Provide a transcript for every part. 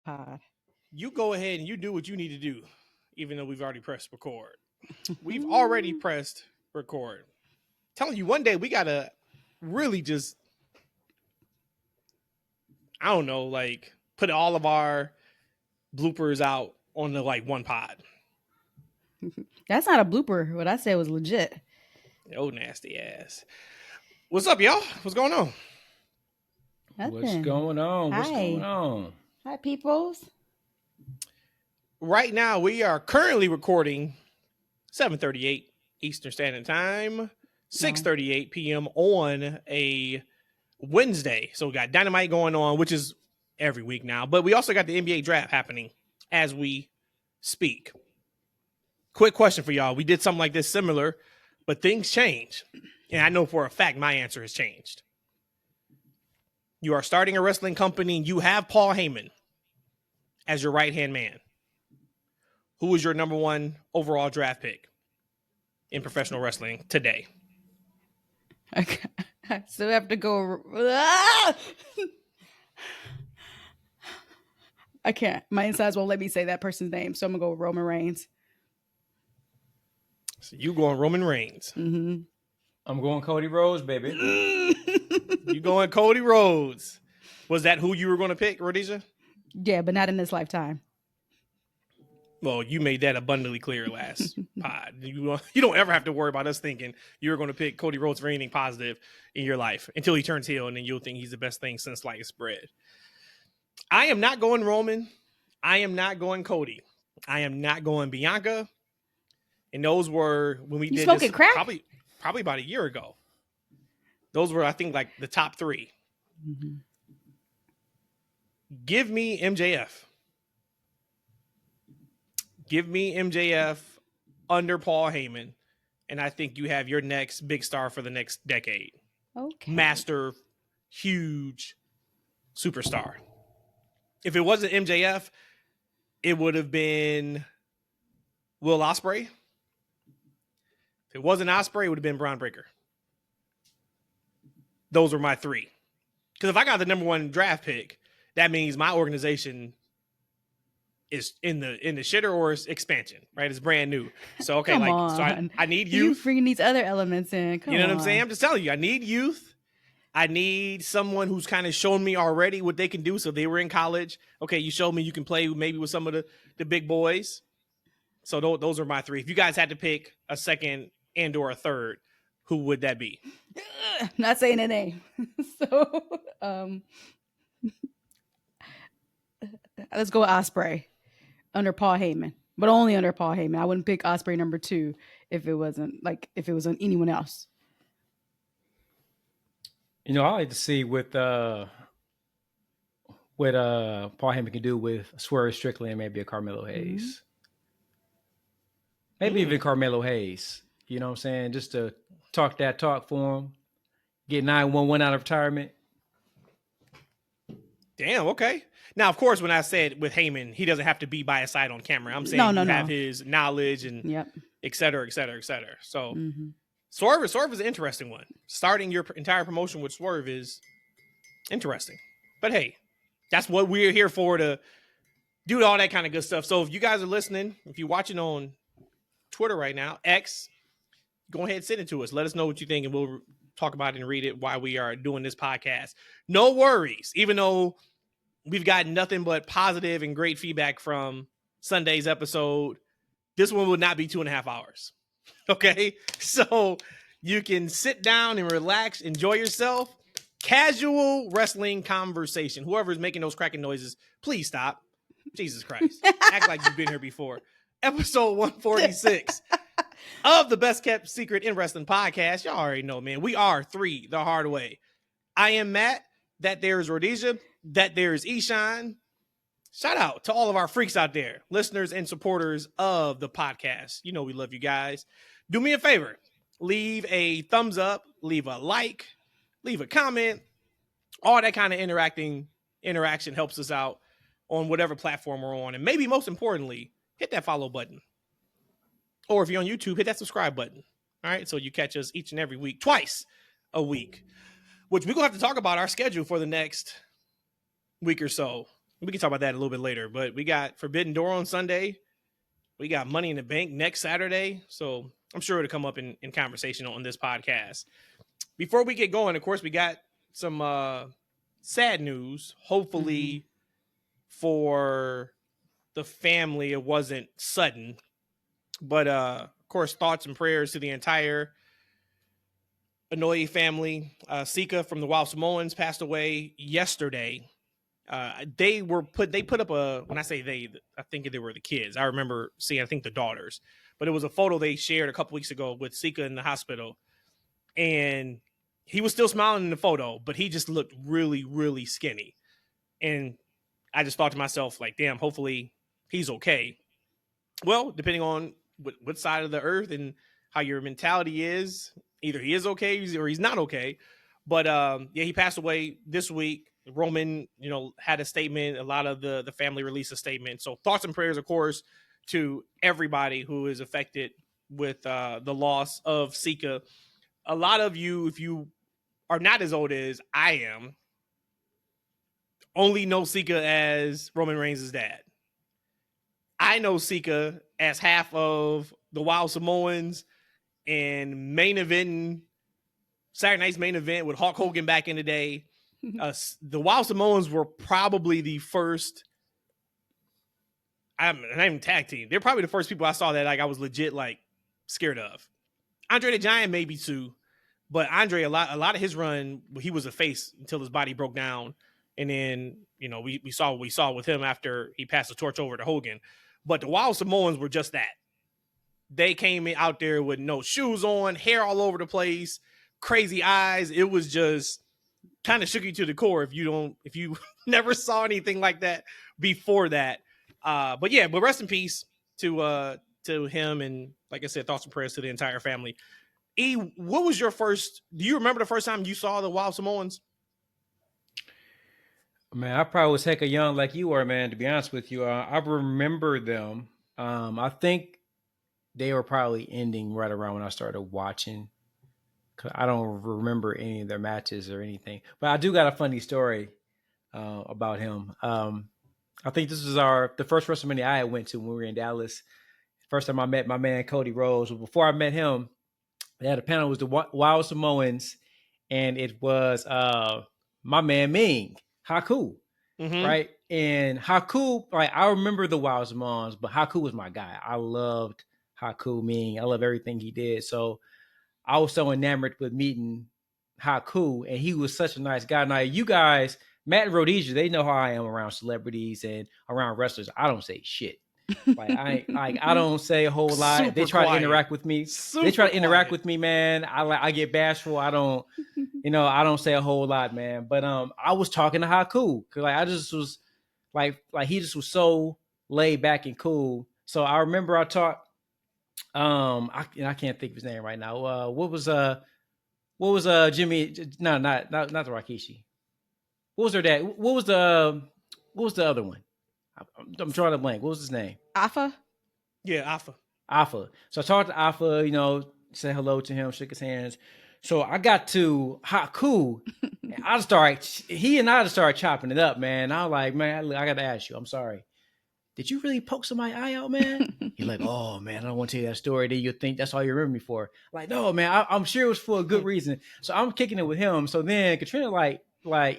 pod. You go ahead and you do what you need to do, even though we've already pressed record. We've already pressed record. Telling you, one day we gotta really just, I don't know, like put all of our bloopers out on the one pod. That's not a blooper. What I said was legit. Oh, nasty ass. What's up, y'all? What's going on? Nothing. What's going on? What's going on? Hi, peoples. Right now, we are currently recording 7:38 Eastern Standard Time, 6:38 p.m. on a Wednesday. So we got Dynamite going on, which is every week now. But we also got the NBA draft happening as we speak. Quick question for y'all. We did something like this similar, but things change. And I know for a fact my answer has changed. You are starting a wrestling company and you have Paul Heyman as your right-hand man. Who is your number one overall draft pick in professional wrestling today? Okay. I still have to go. I can't. My insides won't let me say that person's name, so I'm going to go with Roman Reigns. So you going Roman Reigns. Mm-hmm. I'm going Cody Rhodes, baby. You going Cody Rhodes. Was that who you were going to pick, Rhodesia? Yeah, but not in this lifetime. Well, you made that abundantly clear last pod. You don't ever have to worry about us thinking you're going to pick Cody Rhodes for anything positive in your life until he turns heel, and then you'll think he's the best thing since sliced bread. I am not going Roman. I am not going Cody. I am not going Bianca. And those were when we did this crack? probably about a year ago. Those were, I think, like the top three. Mm-hmm. Give me MJF. Give me MJF under Paul Heyman, and I think you have your next big star for the next decade. Okay. Master, huge superstar. If it wasn't MJF, it would have been Will Ospreay. If it wasn't Ospreay, it would have been Bron Breakker. Those are my three. Because if I got the number one draft pick, that means my organization is in the shitter or it's expansion, right? It's brand new. So okay, so I need youth. You bringing these other elements in. Come you know on. what I'm saying? I'm just telling you, I need youth. I need someone who's kind of shown me already what they can do. So they were in college. Okay, you showed me you can play maybe with some of the big boys. So those are my three. If you guys had to pick a second and or a third, who would that be? Not saying a name. So let's go with Ospreay under Paul Heyman, but only under Paul Heyman. I wouldn't pick Ospreay number 2 if it was on anyone else. You know, I like to see what Paul Heyman can do with Swerve Strickland and maybe a Carmelo Hayes. Mm-hmm. Maybe even Carmelo Hayes. You know what I'm saying? Just to talk that talk for him. Get 911 out of retirement. Damn, okay. Now, of course, when I said with Heyman, he doesn't have to be by his side on camera. I'm saying have his knowledge and et cetera, et cetera, et cetera. So Swerve is an interesting one. Starting your entire promotion with Swerve is interesting. But hey, that's what we're here for, to do all that kind of good stuff. So if you guys are listening, if you're watching on Twitter right now, X, go ahead and send it to us. Let us know what you think, and we'll talk about it and read it while we are doing this podcast. No worries. Even though we've gotten nothing but positive and great feedback from Sunday's episode, this one will not be 2.5 hours. Okay? So you can sit down and relax, enjoy yourself. Casual wrestling conversation. Whoever's making those cracking noises, please stop. Jesus Christ. Act like you've been here before. Episode 146 of the Best Kept Secret in Wrestling podcast. Y'all already know, man. We are 3 the hard way. I am Matt. That there is Rhodesia. That there is Eshaun. Shout out to all of our freaks out there, listeners and supporters of the podcast. You know we love you guys. Do me a favor. Leave a thumbs up. Leave a like. Leave a comment. All that kind of interaction helps us out on whatever platform we're on. And maybe most importantly, hit that follow button. Or if you're on YouTube, hit that subscribe button. All right, so you catch us each and every week, twice a week, which we're going to have to talk about our schedule for the next week or so. We can talk about that a little bit later, but we got Forbidden Door on Sunday. We got Money in the Bank next Saturday. So I'm sure it'll come up in conversation on this podcast. Before we get going, of course, we got some sad news. Hopefully for the family, it wasn't sudden. But, of course, thoughts and prayers to the entire Anoa'i family. Sika from the Wild Samoans passed away yesterday. They put up when I say they, I think they were the kids. I remember seeing, I think the daughters, but it was a photo they shared a couple weeks ago with Sika in the hospital. And he was still smiling in the photo, but he just looked really, really skinny. And I just thought to myself, like, damn, hopefully he's okay. Well, depending on what side of the earth and how your mentality is, either he is okay or he's not okay. But yeah, he passed away this week. Roman, had a statement. A lot of the family released a statement. So thoughts and prayers, of course, to everybody who is affected with the loss of Sika. A lot of you, if you are not as old as I am, only know Sika as Roman Reigns' dad. I know Sika as half of the Wild Samoans and Saturday night's main event with Hulk Hogan back in the day. The Wild Samoans were probably the first. I'm not even tag team. They're probably the first people I saw that I was legit scared of. Andre the Giant maybe too, but Andre a lot of his run, he was a face until his body broke down, and then we saw what we saw with him after he passed the torch over to Hogan. But the Wild Samoans were just that. They came out there with no shoes on, hair all over the place, crazy eyes. It was just kind of shook you to the core if you never saw anything like that before that. But rest in peace to him, and like I said, thoughts and prayers to the entire family. E, what was your first? Do you remember the first time you saw the Wild Samoans? Man, I probably was hecka young like you are, man, to be honest with you. I remember them. I think they were probably ending right around when I started watching. Cause I don't remember any of their matches or anything. But I do got a funny story about him. I think this was the first WrestleMania I went to when we were in Dallas. First time I met my man Cody Rhodes. But before I met him, they had a panel. It was the Wild Samoans, and it was my man Ming. Haku, right? And Haku, I remember the Wild Samoans, but Haku was my guy. I loved Haku, Ming. I love everything he did. So I was so enamored with meeting Haku, and he was such a nice guy. Now, you guys, Matt and Rhodesia, they know how I am around celebrities and around wrestlers. I don't say shit. I don't say a whole lot. Super they try quiet. To interact with me. Super they try to interact quiet. with me, man. I get bashful. I don't, I don't say a whole lot, man. But I was talking to Haku because I just was he just was so laid back and cool. So I remember I talked. I can't think of his name right now. What was Jimmy? No, not the Rikishi. What was her dad? What was the other one? I'm trying to blank. What was his name? Alpha? Yeah, Alpha. Alpha. So I talked to Alpha, said hello to him, shook his hands. So I got to Haku. He and I started chopping it up, man. I was like, man, I got to ask you, I'm sorry. Did you really poke somebody's eye out, man? He's like, oh, man, I don't want to tell you that story. Then you think that's all you remember me for. Like, no, man, I'm sure it was for a good reason. So I'm kicking it with him. So then Katrina like,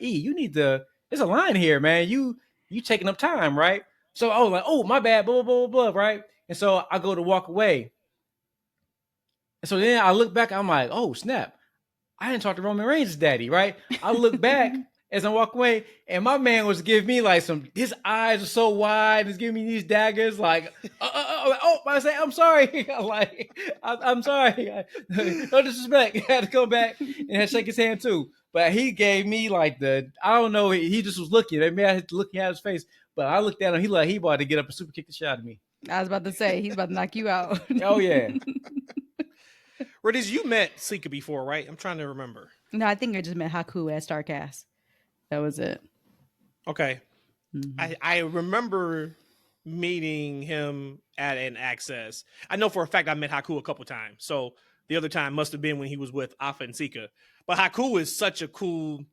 E, you need to, there's a line here, man. You taking up time, right? So I was like, oh, my bad, blah, blah, blah, blah, right? And so I go to walk away. And so then I look back, I'm like, oh, snap. I didn't talk to Roman Reigns' daddy, right? I look back as I walk away, and my man was giving me his eyes are so wide, he's giving me these daggers, I say, I'm sorry. I'm sorry. No disrespect. I had to come back and had to shake his hand too. But he gave me I don't know, he just was looking. Maybe I had to look at his face, but I looked at him, he about to get up and super kick the shit out of me. I was about to say, he's about to knock you out. Oh, yeah. Rhodesia, you met Sika before, right? I'm trying to remember. No, I think I just met Haku at StarCast. That was it. Okay. Mm-hmm. I remember meeting him at an Access. I know for a fact I met Haku a couple times. So the other time must have been when he was with Alpha and Sika. But Haku is such a cool,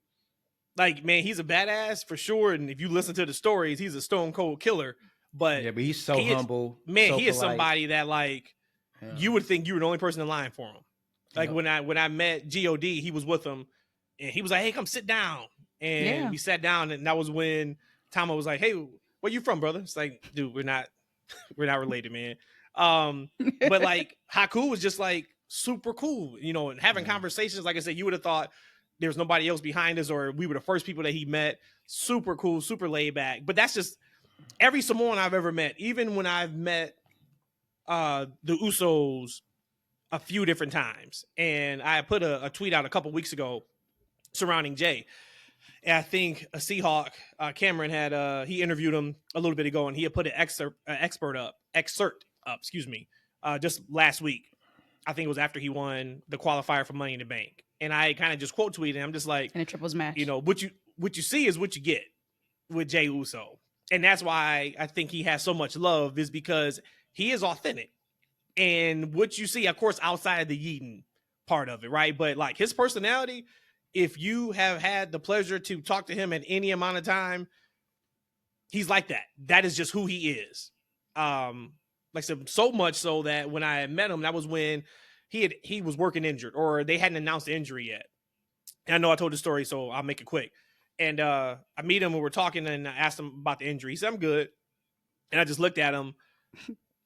Like, man, he's a badass for sure. And if you listen to the stories, he's a stone cold killer. But yeah, but he's so humble. Man, so he is somebody that like you would think you were the only person in line for him. Like when I met God, he was with him, and he was like, "Hey, come sit down." And we sat down, and that was when Tama was like, "Hey, where you from, brother?" It's like, dude, we're not related, man. But like Haku was just like super cool, you know, and having conversations. Like I said, you would have thought there was nobody else behind us, or we were the first people that he met. Super cool, super laid back. But that's just every Samoan I've ever met. Even when I've met the Usos a few different times, and I put a tweet out a couple weeks ago surrounding Jay. And I think a Seahawk, Cameron had he interviewed him a little bit ago, and he had put an excerpt up, just last week. I think it was after he won the qualifier for Money in the Bank, and I kind of just quote tweeted. I'm just like, in a triples match, you know, what you see is what you get with Jey Uso, and that's why I think he has so much love, is because he is authentic, and what you see, of course, outside of the yeeting part of it, right? But like his personality, if you have had the pleasure to talk to him at any amount of time, he's like that. That is just who he is. Like I said, so much so that when I met him, that was when he was working injured, or they hadn't announced the injury yet. And I know I told the story, so I'll make it quick. And I meet him and we're talking, and I asked him about the injury. He said, "I'm good." And I just looked at him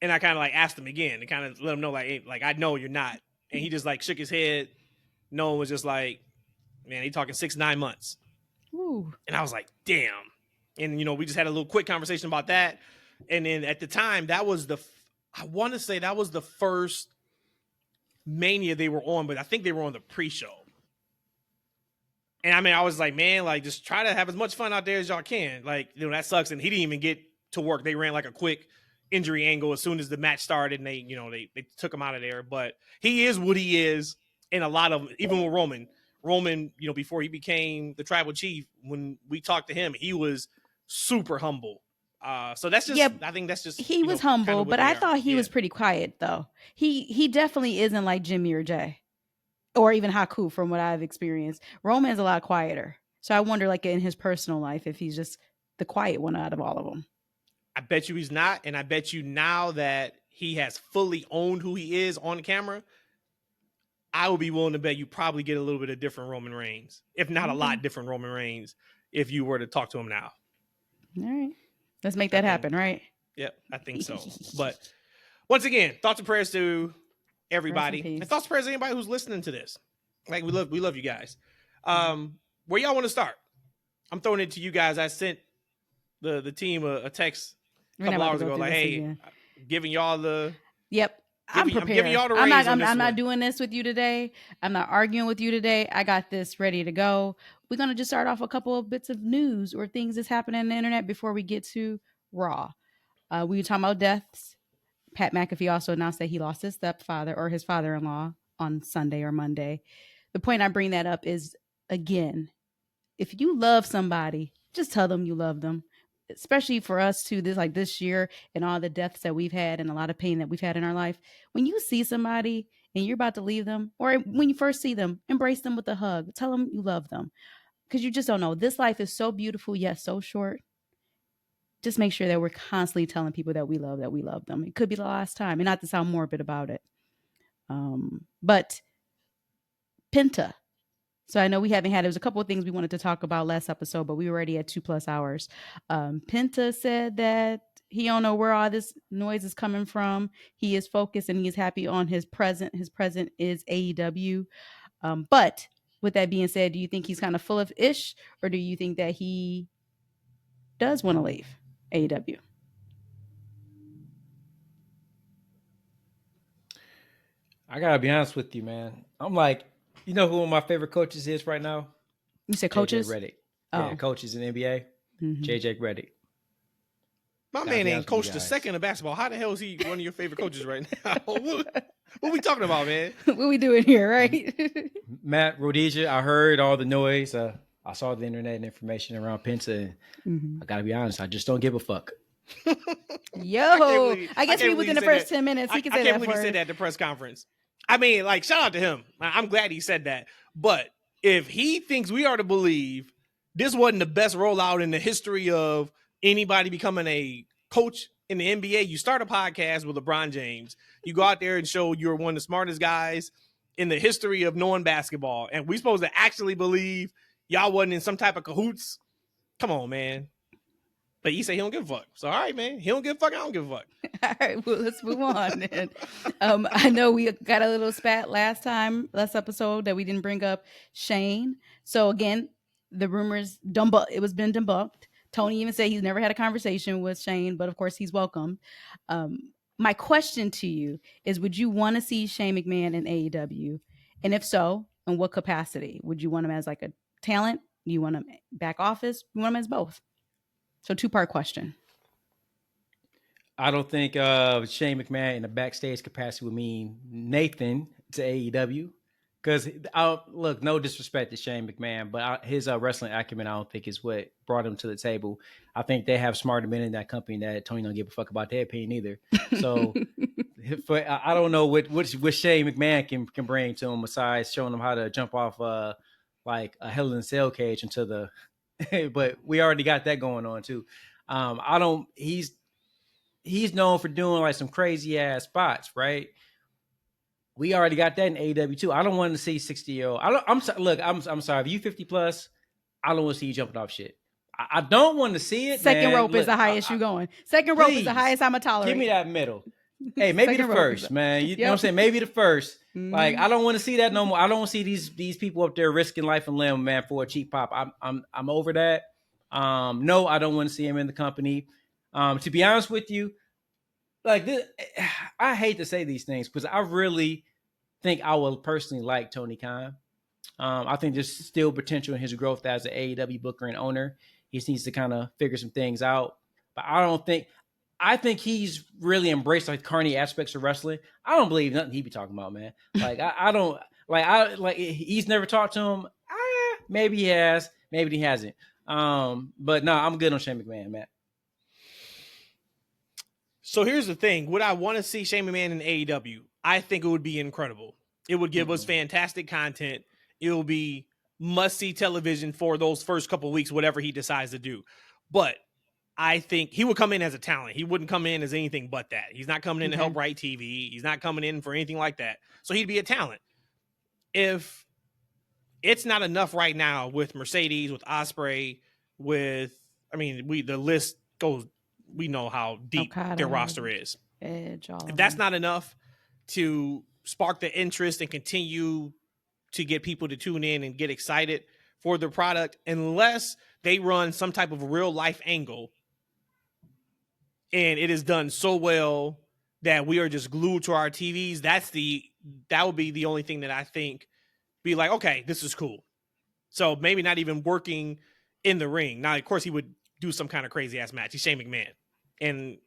and I kind of like asked him again and kind of let him know, like, hey, like, I know you're not. And he just like shook his head. No one was just like, man, he talking 6-9 months. Ooh. And I was like, damn. And, you know, we just had a little quick conversation about that. And then at the time, that was I want to say that was the first Mania they were on, but I think they were on the pre-show. And I mean, I was like, man, like, just try to have as much fun out there as y'all can. Like, you know, that sucks. And he didn't even get to work. They ran like a quick injury angle as soon as the match started, and they took him out of there. But he is what he is. And a lot of, even with Roman, you know, before he became the tribal chief, when we talked to him, he was super humble. So that's just, I think that's just, he was humble, but I thought he was pretty quiet though. He definitely isn't like Jimmy or Jay, or even Haku from what I've experienced. Roman's a lot quieter. So I wonder, like, in his personal life, if he's just the quiet one out of all of them. I bet you he's not. And I bet you now that he has fully owned who he is on camera, I would be willing to bet you probably get a little bit of different Roman Reigns, if not a lot different Roman Reigns, if you were to talk to him now. All right. Let's make that happen, right? Yep, I think so. But once again, thoughts and prayers to everybody. And thoughts and prayers to anybody who's listening to this. Like, we love you guys. Where y'all want to start? I'm throwing it to you guys. I sent the team a text a couple hours ago, like, hey, giving y'all the... Yep. I'm prepared. I'm giving y'all the I'm not doing this with you today. I'm not arguing with you today. I got this ready to go. We're going to just start off a couple of bits of news or things that's happening on the internet before we get to Raw. We were talking about deaths. Pat McAfee also announced that he lost his stepfather or his father-in-law on Sunday or Monday. The point I bring that up is, again, if you love somebody, just tell them you love them. Especially for us too, this year and all the deaths that we've had and a lot of pain that we've had in our life. When you see somebody and you're about to leave them, or when you first see them, embrace them with a hug. Tell them you love them, because you just don't know. This life is so beautiful yet so short. Just make sure that we're constantly telling people that we love them. It could be the last time, and not to sound morbid about it. But Penta. So I know we haven't had, there was a couple of things we wanted to talk about last episode, but we were already at 2+ hours. Penta said that he don't know where all this noise is coming from. He is focused and he is happy on his present. His present is AEW. But with that being said, do you think he's kind of full of ish, or do you think that he does want to leave AEW? I gotta be honest with you, man. I'm like, you know who one of my favorite coaches is right now? You said coaches? JJ Redick. Yeah, coaches in the NBA. Mm-hmm. JJ Redick. My man ain't coached a second of basketball. How the hell is he one of your favorite coaches right now? What we talking about, man? What we doing here, right? Matt, Rhodesia, I heard all the noise. I saw the internet and information around Penta. I gotta be honest, I just don't give a fuck. Yo, I guess we within the first 10 minutes. He can say I that. can't believe he said that at the press conference. I mean, like, shout out to him. I'm glad he said that. But if he thinks we are to believe this wasn't the best rollout in the history of anybody becoming a coach in the NBA. You start a podcast with LeBron James. You go out there and show you're one of the smartest guys in the history of knowing basketball. And we supposed to actually believe y'all wasn't in some type of cahoots? Come on, man. But he said he don't give a fuck. So, all right, man. He don't give a fuck. I don't give a fuck. All right, well, let's move on then. I know we got a little spat last episode that we didn't bring up Shane. So again, the rumors it was been debunked. Tony even said he's never had a conversation with Shane, but of course he's welcome. My question to you is, would you want to see Shane McMahon in AEW? And if so, in what capacity? Would you want him as like a talent? Do you want him back office? You want him as both? So 2-part question. I don't think Shane McMahon in the backstage capacity would mean Nathan to AEW. Because, look, no disrespect to Shane McMahon, but his wrestling acumen, I don't think, is what brought him to the table. I think they have smarter men in that company that Tony don't give a fuck about their opinion either. So I don't know what Shane McMahon can bring to him besides showing him how to jump off like a Hell in a Cell cage into the – but we already got that going on too. He's known for doing like some crazy ass spots, right? We already got that in AEW too. I don't want to see 60-year-old. I'm sorry. If you 50 plus, I don't want to see you jumping off shit. I don't want to see it. Second rope is the highest you going. Second rope is the highest I'm a tolerate. Give me that middle. Hey, maybe the first, man. You know what I'm saying? Maybe the first. Mm-hmm. Like, I don't want to see that no more. I don't want to see these people up there risking life and limb, man, for a cheap pop. I'm over that. No, I don't want to see him in the company. To be honest with you, like this, I hate to say these things because I really think I will personally like Tony Khan. I think there's still potential in his growth as an AEW booker and owner. He just needs to kind of figure some things out. But I think he's really embraced like carny aspects of wrestling. I don't believe nothing he be talking about, man. Like he's never talked to him. Maybe he has, maybe he hasn't. But no, I'm good on Shane McMahon, man. So here's the thing. Would I want to see Shane McMahon in AEW? I think it would be incredible. It would give us fantastic content. It will be must-see television for those first couple of weeks, whatever he decides to do. But I think he would come in as a talent. He wouldn't come in as anything but that. He's not coming in to help write TV. He's not coming in for anything like that. So he'd be a talent. If it's not enough right now with Mercedes, with Ospreay, the list goes. We know how deep their roster is. If that's not enough to spark the interest and continue to get people to tune in and get excited for the product, unless they run some type of real life angle and it is done so well that we are just glued to our TVs, that would be the only thing that I think be like, okay, this is cool. So maybe not even working in the ring. Now, of course, he would do some kind of crazy ass match. He's Shane McMahon. And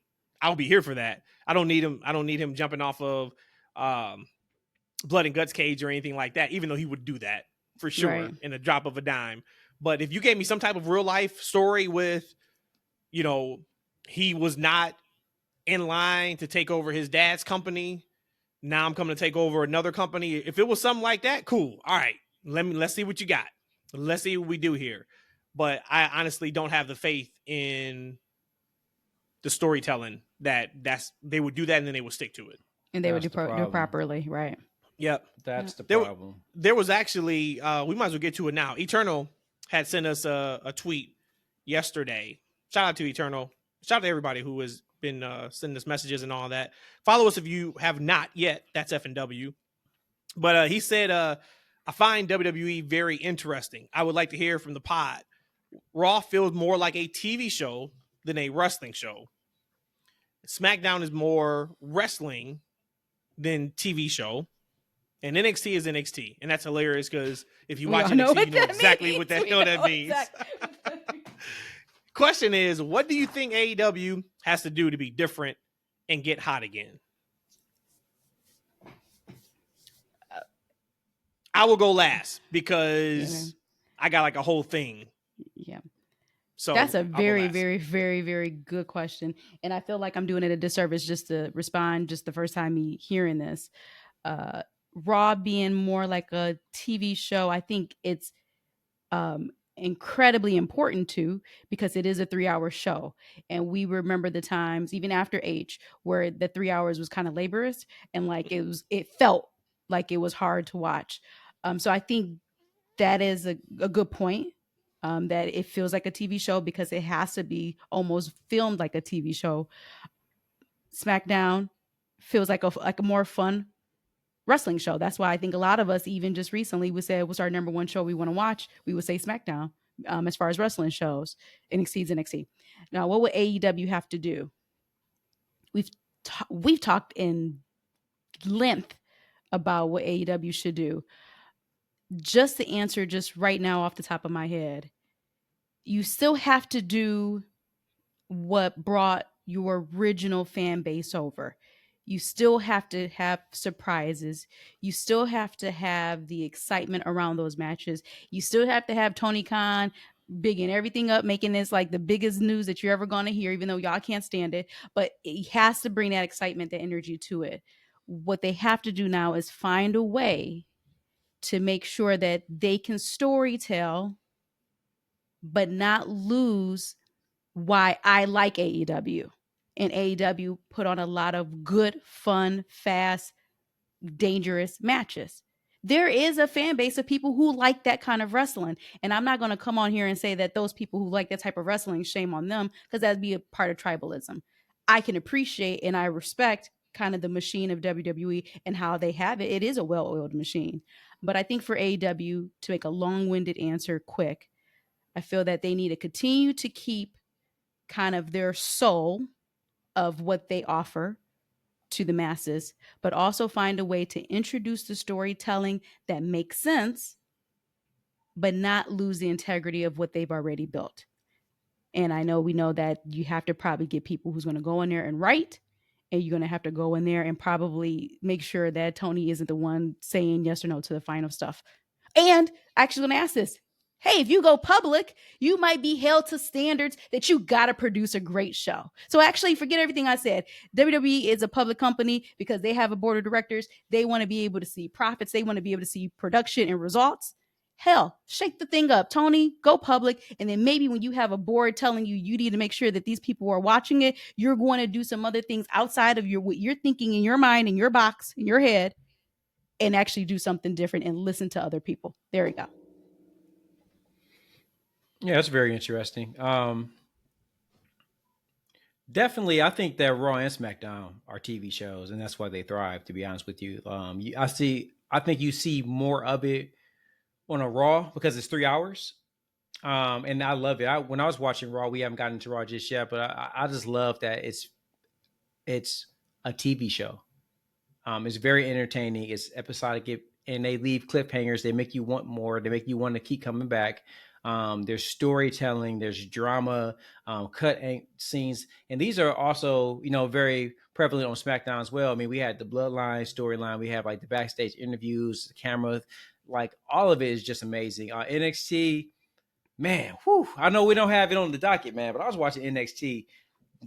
I'll be here for that. I don't need him jumping off of blood and guts cage or anything like that, even though he would do that for sure in a drop of a dime. But if you gave me some type of real life story with, he was not in line to take over his dad's company. Now I'm coming to take over another company. If it was something like that, cool. All right, let's see what you got. Let's see what we do here. But I honestly don't have the faith in the storytelling that's they would do that and then they would stick to it. And they would do properly, right? Yep. That's the problem. There was actually, we might as well get to it now. Eternal had sent us a tweet yesterday. Shout out to Eternal. Shout out to everybody who has been sending us messages and all that. Follow us if you have not yet. That's FNW. But he said, I find WWE very interesting. I would like to hear from the pod. Raw feels more like a TV show than a wrestling show. SmackDown is more wrestling than TV show. And NXT is NXT. And that's hilarious because if you watch NXT, you know exactly what that means. Question is, what do you think AEW has to do to be different and get hot again? I will go last because I got like a whole thing. Yeah. So that's a very, very, very, very good question. And I feel like I'm doing it a disservice just to respond just the first time me hearing this. Raw being more like a TV show, I think it's incredibly important to, because it is a 3-hour show. And we remember the times, even after H, where the 3 hours was kind of laborious and like it felt like it was hard to watch. So I think that is a good point. That it feels like a TV show because it has to be almost filmed like a TV show. SmackDown feels like a more fun wrestling show. That's why I think a lot of us, even just recently, would say what's our number one show we want to watch. We would say SmackDown. As far as wrestling shows, NXT's NXT. Now, what would AEW have to do? We've talked in length about what AEW should do. Just the answer, just right now off the top of my head, you still have to do what brought your original fan base over. You still have to have surprises. You still have to have the excitement around those matches. You still have to have Tony Khan bigging everything up, making this like the biggest news that you're ever going to hear, even though y'all can't stand it. But he has to bring that excitement, the energy to it. What they have to do now is find a way to make sure that they can storytell, but not lose why I like AEW. And AEW put on a lot of good, fun, fast, dangerous matches. There is a fan base of people who like that kind of wrestling. And I'm not going to come on here and say that those people who like that type of wrestling, shame on them, because that'd be a part of tribalism. I can appreciate and I respect kind of the machine of WWE and how they have it. It is a well-oiled machine. But I think for AEW, to make a long-winded answer quick, I feel that they need to continue to keep kind of their soul of what they offer to the masses, but also find a way to introduce the storytelling that makes sense, but not lose the integrity of what they've already built. And I know we know that you have to probably get people who's going to go in there and write, and you're going to have to go in there and probably make sure that Tony isn't the one saying yes or no to the final stuff. And actually going to ask this. Hey, if you go public, you might be held to standards that you got to produce a great show. So actually, forget everything I said. WWE is a public company because they have a board of directors. They want to be able to see profits. They want to be able to see production and results. Hell, shake the thing up, Tony, go public. And then maybe when you have a board telling you need to make sure that these people are watching it, you're going to do some other things outside of what you're thinking in your mind, in your box, in your head, and actually do something different and listen to other people. There we go. Yeah, that's very interesting. Definitely, I think that Raw and SmackDown are TV shows, and that's why they thrive. To be honest with you, I think you see more of it on a Raw because it's 3 hours, and I love it. When I was watching Raw, we haven't gotten into Raw just yet, but I just love that it's a TV show. It's very entertaining. It's episodic, and they leave cliffhangers. They make you want more. They make you want to keep coming back. There's storytelling, there's drama, cut scenes, and these are also, very prevalent on SmackDown as well. I mean, we had the Bloodline storyline, we have like the backstage interviews, the camera, like all of it is just amazing. NXT, man, whew, I know we don't have it on the docket, man, but I was watching NXT,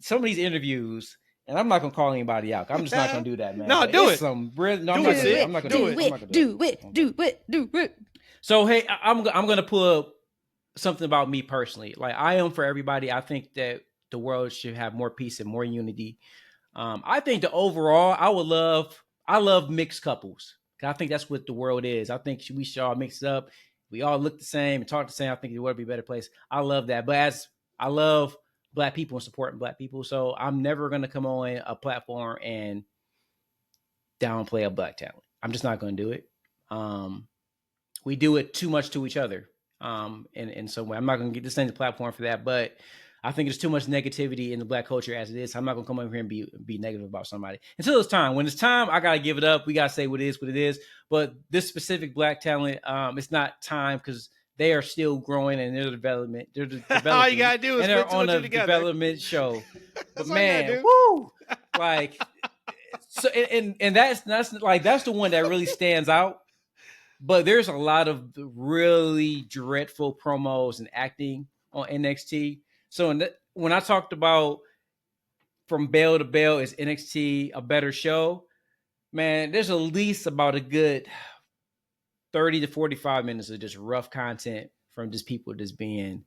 some of these interviews. And I'm not gonna call anybody out. I'm just not gonna do that, man. No, do it. I'm not gonna do it. So hey, I'm gonna pull up something about me personally. Like, I am for everybody. I think that the world should have more peace and more unity. I think the overall, I love mixed couples. I think that's what the world is. I think we should all mix it up. We all look the same and talk the same. I think the world would be a better place. I love that. But as I love Black people and supporting Black people, so I'm never going to come on a platform and downplay a Black talent. I'm just not going to do it. We do it too much to each other. In some way, I'm not going to get this thing the platform for that, but I think there's too much negativity in the Black culture as it is. I'm not going to come over here and be negative about somebody until it's time. When it's time, I got to give it up. We got to say what it is. But this specific Black talent, it's not time because they are still growing and they're development. They're developing. All you gotta do is and they're put two on and two a together. Development show. But man, woo! Like, so and that's the one that really stands out. But there's a lot of really dreadful promos and acting on NXT. So when I talked about from bell to bell, is NXT a better show? Man, there's at least about a good 30 to 45 minutes of just rough content from just people just being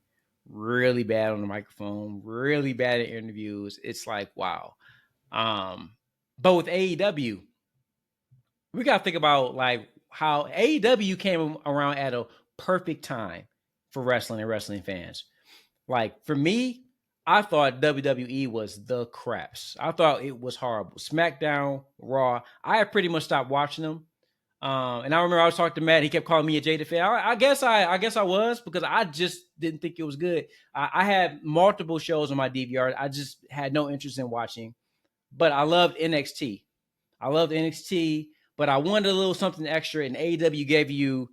really bad on the microphone, really bad at interviews. It's like, wow. But with AEW, we got to think about like how AEW came around at a perfect time for wrestling and wrestling fans. Like for me, I thought WWE was the craps. I thought it was horrible. SmackDown, Raw, I had pretty much stopped watching them. And I remember I was talking to Matt. He kept calling me a jaded fan. I guess I was, because I just didn't think it was good. I had multiple shows on my DVR. I just had no interest in watching. But I loved NXT. But I wanted a little something extra. And AEW gave you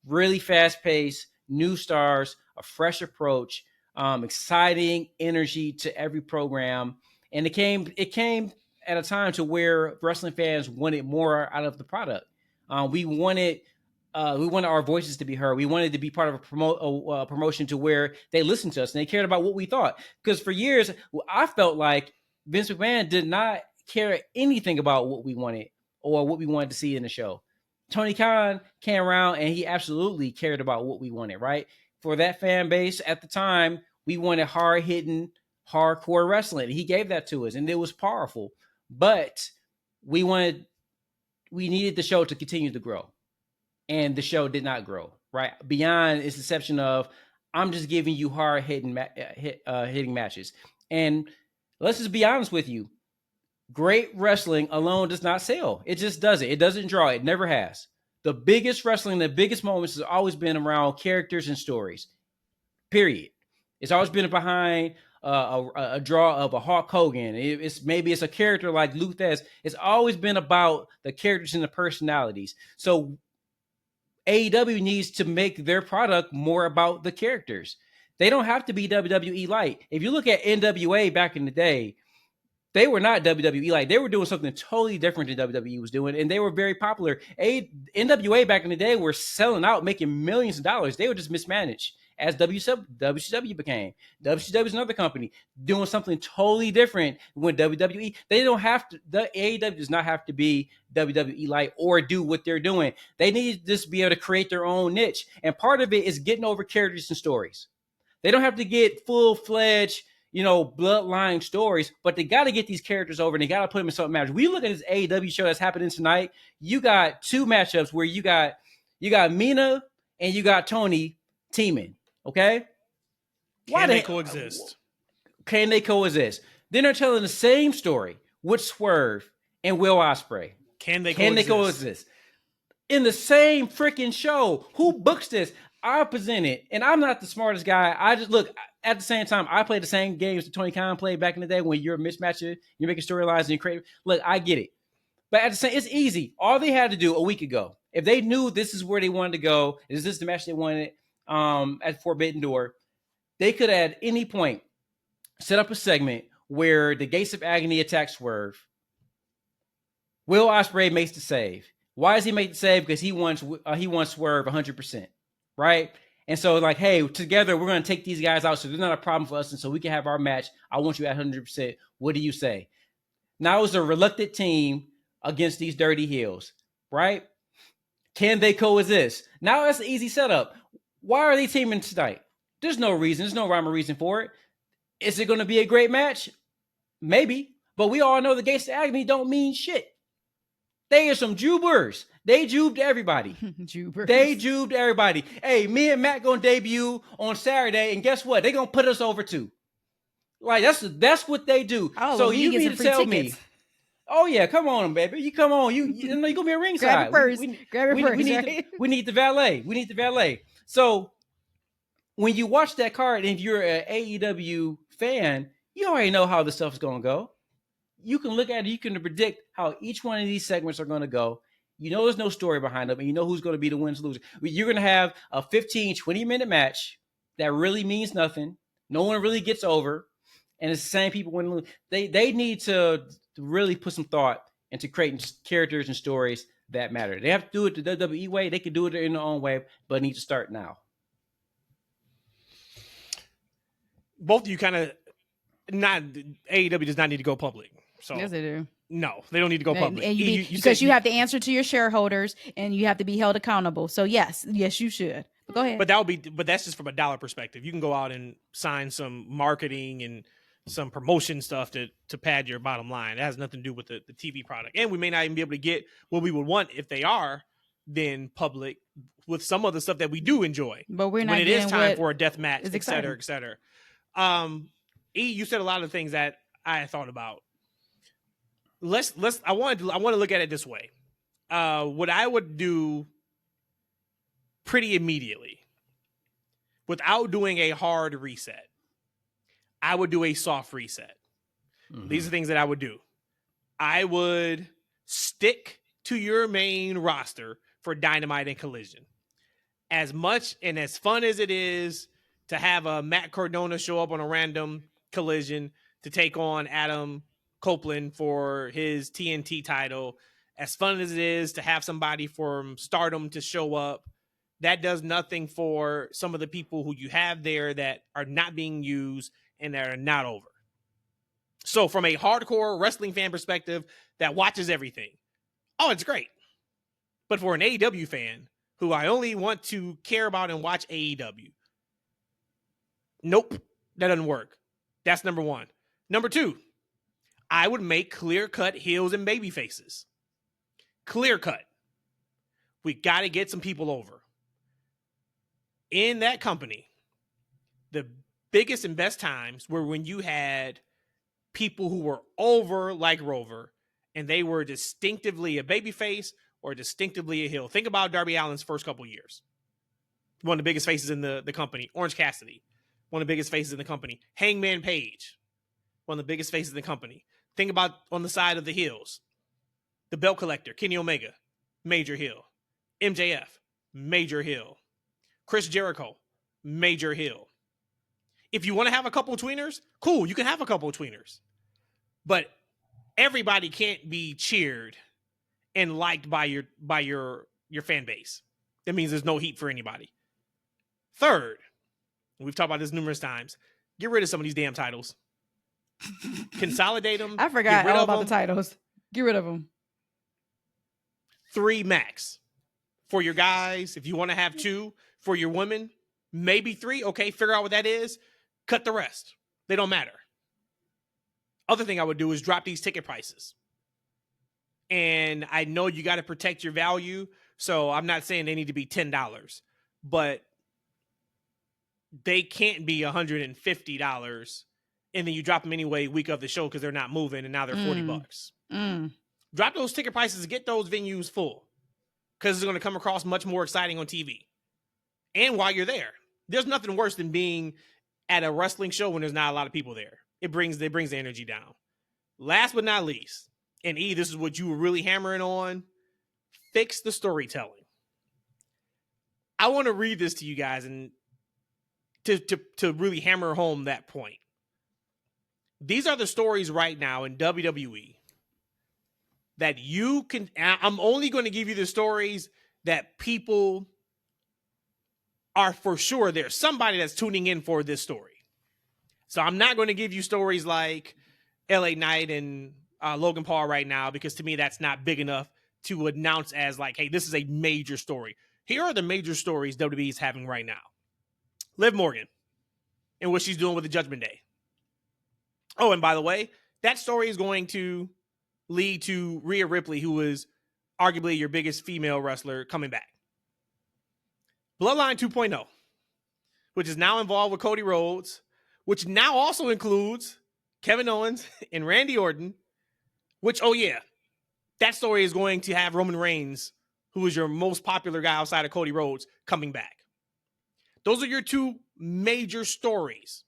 really fast paced, new stars, a fresh approach, exciting energy to every program. And it came at a time to where wrestling fans wanted more out of the product. We wanted our voices to be heard. We wanted to be part of a promotion to where they listened to us and they cared about what we thought. Because for years, I felt like Vince McMahon did not care anything about what we wanted or what we wanted to see in the show. Tony Khan came around and he absolutely cared about what we wanted, right? For that fan base at the time, we wanted hard-hitting, hardcore wrestling. He gave that to us, and it was powerful. But we needed the show to continue to grow. And the show did not grow, right? Beyond its deception of, I'm just giving you hard-hitting hitting matches. And let's just be honest with you. Great wrestling alone does not sell. It just doesn't. It doesn't draw. It never has. The biggest wrestling, the biggest moments has always been around characters and stories. Period. It's always been behind a draw of a Hulk Hogan. It's a character like Luthez. It's always been about the characters and the personalities. So AEW needs to make their product more about the characters. They don't have to be WWE light. If you look at NWA back in the day, they were not WWE light. They were doing something totally different than WWE was doing, and they were very popular. NWA back in the day were selling out, making millions of dollars. They were just mismanaged, as WCW became. WCW is another company doing something totally different when WWE. They don't have to. The AEW does not have to be WWE light or do what they're doing. They need to just be able to create their own niche, and part of it is getting over characters and stories. They don't have to get full-fledged, bloodline stories, but they got to get these characters over and they got to put them in something match. We look at this AEW show that's happening tonight. You got two matchups where you got Mina and you got Tony teaming. Okay. Can they coexist? Can they coexist? Then they're telling the same story with Swerve and Will Ospreay. Can they coexist? In the same freaking show. Who books this? I present it, and I'm not the smartest guy. I just look at the same time. I play the same games that Tony Khan played back in the day when you're a mismatcher, you're making storylines and you create. Look, I get it, but at the same, it's easy. All they had to do a week ago, if they knew this is where they wanted to go, is this the match they wanted at Forbidden Door, they could at any point set up a segment where the Gates of Agony attack Swerve. Will Ospreay makes the save. Why does he make the save? Because he wants Swerve 100%. Right? And so like, hey, together we're going to take these guys out so they're not a problem for us and so we can have our match. I want you at 100%. What do you say? Now it's a reluctant team against these dirty heels, right? Can they coexist? Now that's an easy setup. Why are they teaming tonight? There's no reason. There's no rhyme or reason for it. Is it going to be a great match? Maybe. But we all know the Gates of Agony don't mean shit. They are some jubers. They jubed everybody. They jubed everybody. Hey, me and Matt gonna debut on Saturday, and guess what? They gonna put us over too. Like that's what they do. Oh, so well, you need to tell me. Oh yeah, come on, baby. You come on. You know you gonna be a ringside. Grab it first. We need the valet. So when you watch that card, and if you're an AEW fan, you already know how this stuff is gonna go. You can look at it. You can predict how each one of these segments are gonna go. You know there's no story behind them, and you know who's going to be the wins loser. You're going to have a 15, 20-minute match that really means nothing. No one really gets over, and it's the same people win and lose. They need to really put some thought into creating characters and stories that matter. They have to do it the WWE way. They can do it in their own way, but need to start now. Both of you kind of AEW does not need to go public. So yes, they do. No, they don't need to go public. And because you have to answer to your shareholders and you have to be held accountable. So yes, you should. Go ahead. But that's just from a dollar perspective. You can go out and sign some marketing and some promotion stuff to pad your bottom line. It has nothing to do with the TV product. And we may not even be able to get what we would want if they are then public with some of the stuff that we do enjoy. But we're not when it is time for a death match, et cetera, exciting. et cetera. You said a lot of things that I thought about. I want to look at it this way. What I would do pretty immediately, without doing a hard reset, I would do a soft reset. Mm-hmm. These are things that I would do. I would stick to your main roster for Dynamite and Collision. As much and as fun as it is to have a Matt Cardona show up on a random Collision to take on Adam Copeland for his TNT title, as fun as it is to have somebody from Stardom to show up, that does nothing for some of the people who you have there that are not being used and that are not over. So from a hardcore wrestling fan perspective that watches everything, oh, it's great. But for an AEW fan who I only want to care about and watch AEW, nope, that doesn't work. That's number one. Number two, I would make clear-cut heels and baby faces. Clear-cut. We got to get some people over. In that company, the biggest and best times were when you had people who were over like Rover, and they were distinctively a babyface or distinctively a heel. Think about Darby Allin's first couple years. One of the biggest faces in the company. Orange Cassidy, one of the biggest faces in the company. Hangman Page, one of the biggest faces in the company. Think about on the side of the heels. The belt collector, Kenny Omega, major heel. MJF, major heel. Chris Jericho, major heel. If you want to have a couple of tweeners, cool, you can have a couple of tweeners. But everybody can't be cheered and liked by your fan base. That means there's no heat for anybody. Third, we've talked about this numerous times, get rid of some of these damn titles. Consolidate them. I forgot all about the titles. Get rid of them. 3 max. For your guys, if you want to have 2. For your women, maybe 3. Okay, figure out what that is. Cut the rest. They don't matter. Other thing I would do is drop these ticket prices. And I know you got to protect your value, so I'm not saying they need to be $10, but they can't be $150, and then you drop them anyway week of the show because they're not moving, and now they're $40. Drop those ticket prices and get those venues full, because it's going to come across much more exciting on TV. And while you're there, there's nothing worse than being at a wrestling show when there's not a lot of people there. It brings the energy down. Last but not least, and E, this is what you were really hammering on, fix the storytelling. I want to read this to you guys and to really hammer home that point. These are the stories right now in WWE that you can, I'm only going to give you the stories that people are for sure there's somebody that's tuning in for this story. So I'm not going to give you stories like LA Knight and Logan Paul right now, because to me, that's not big enough to announce as like, hey, this is a major story. Here are the major stories WWE is having right now. Liv Morgan and what she's doing with the Judgment Day. Oh, and by the way, that story is going to lead to Rhea Ripley, who is arguably your biggest female wrestler, coming back. Bloodline 2.0, which is now involved with Cody Rhodes, which now also includes Kevin Owens and Randy Orton, which, oh yeah, that story is going to have Roman Reigns, who is your most popular guy outside of Cody Rhodes, coming back. Those are your 2 major stories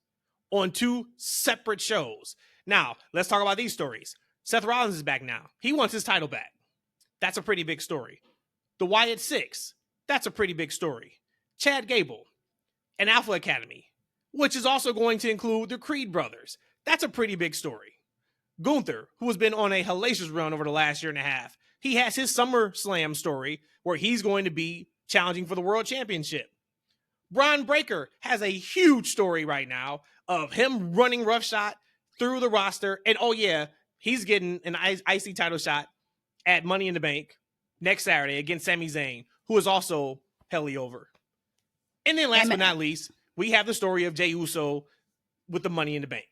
on 2 separate shows. Now, let's talk about these stories. Seth Rollins is back now. He wants his title back. That's a pretty big story. The Wyatt Six, that's a pretty big story. Chad Gable and Alpha Academy, which is also going to include the Creed brothers. That's a pretty big story. Gunther, who has been on a hellacious run over the last year and a half, he has his SummerSlam story where he's going to be challenging for the World Championship. Bron Breakker has a huge story right now of him running roughshod through the roster. And oh yeah, he's getting an IC title shot at Money in the Bank next Saturday against Sami Zayn, who is also helly over. And then last but not least, we have the story of Jey Uso with the Money in the Bank.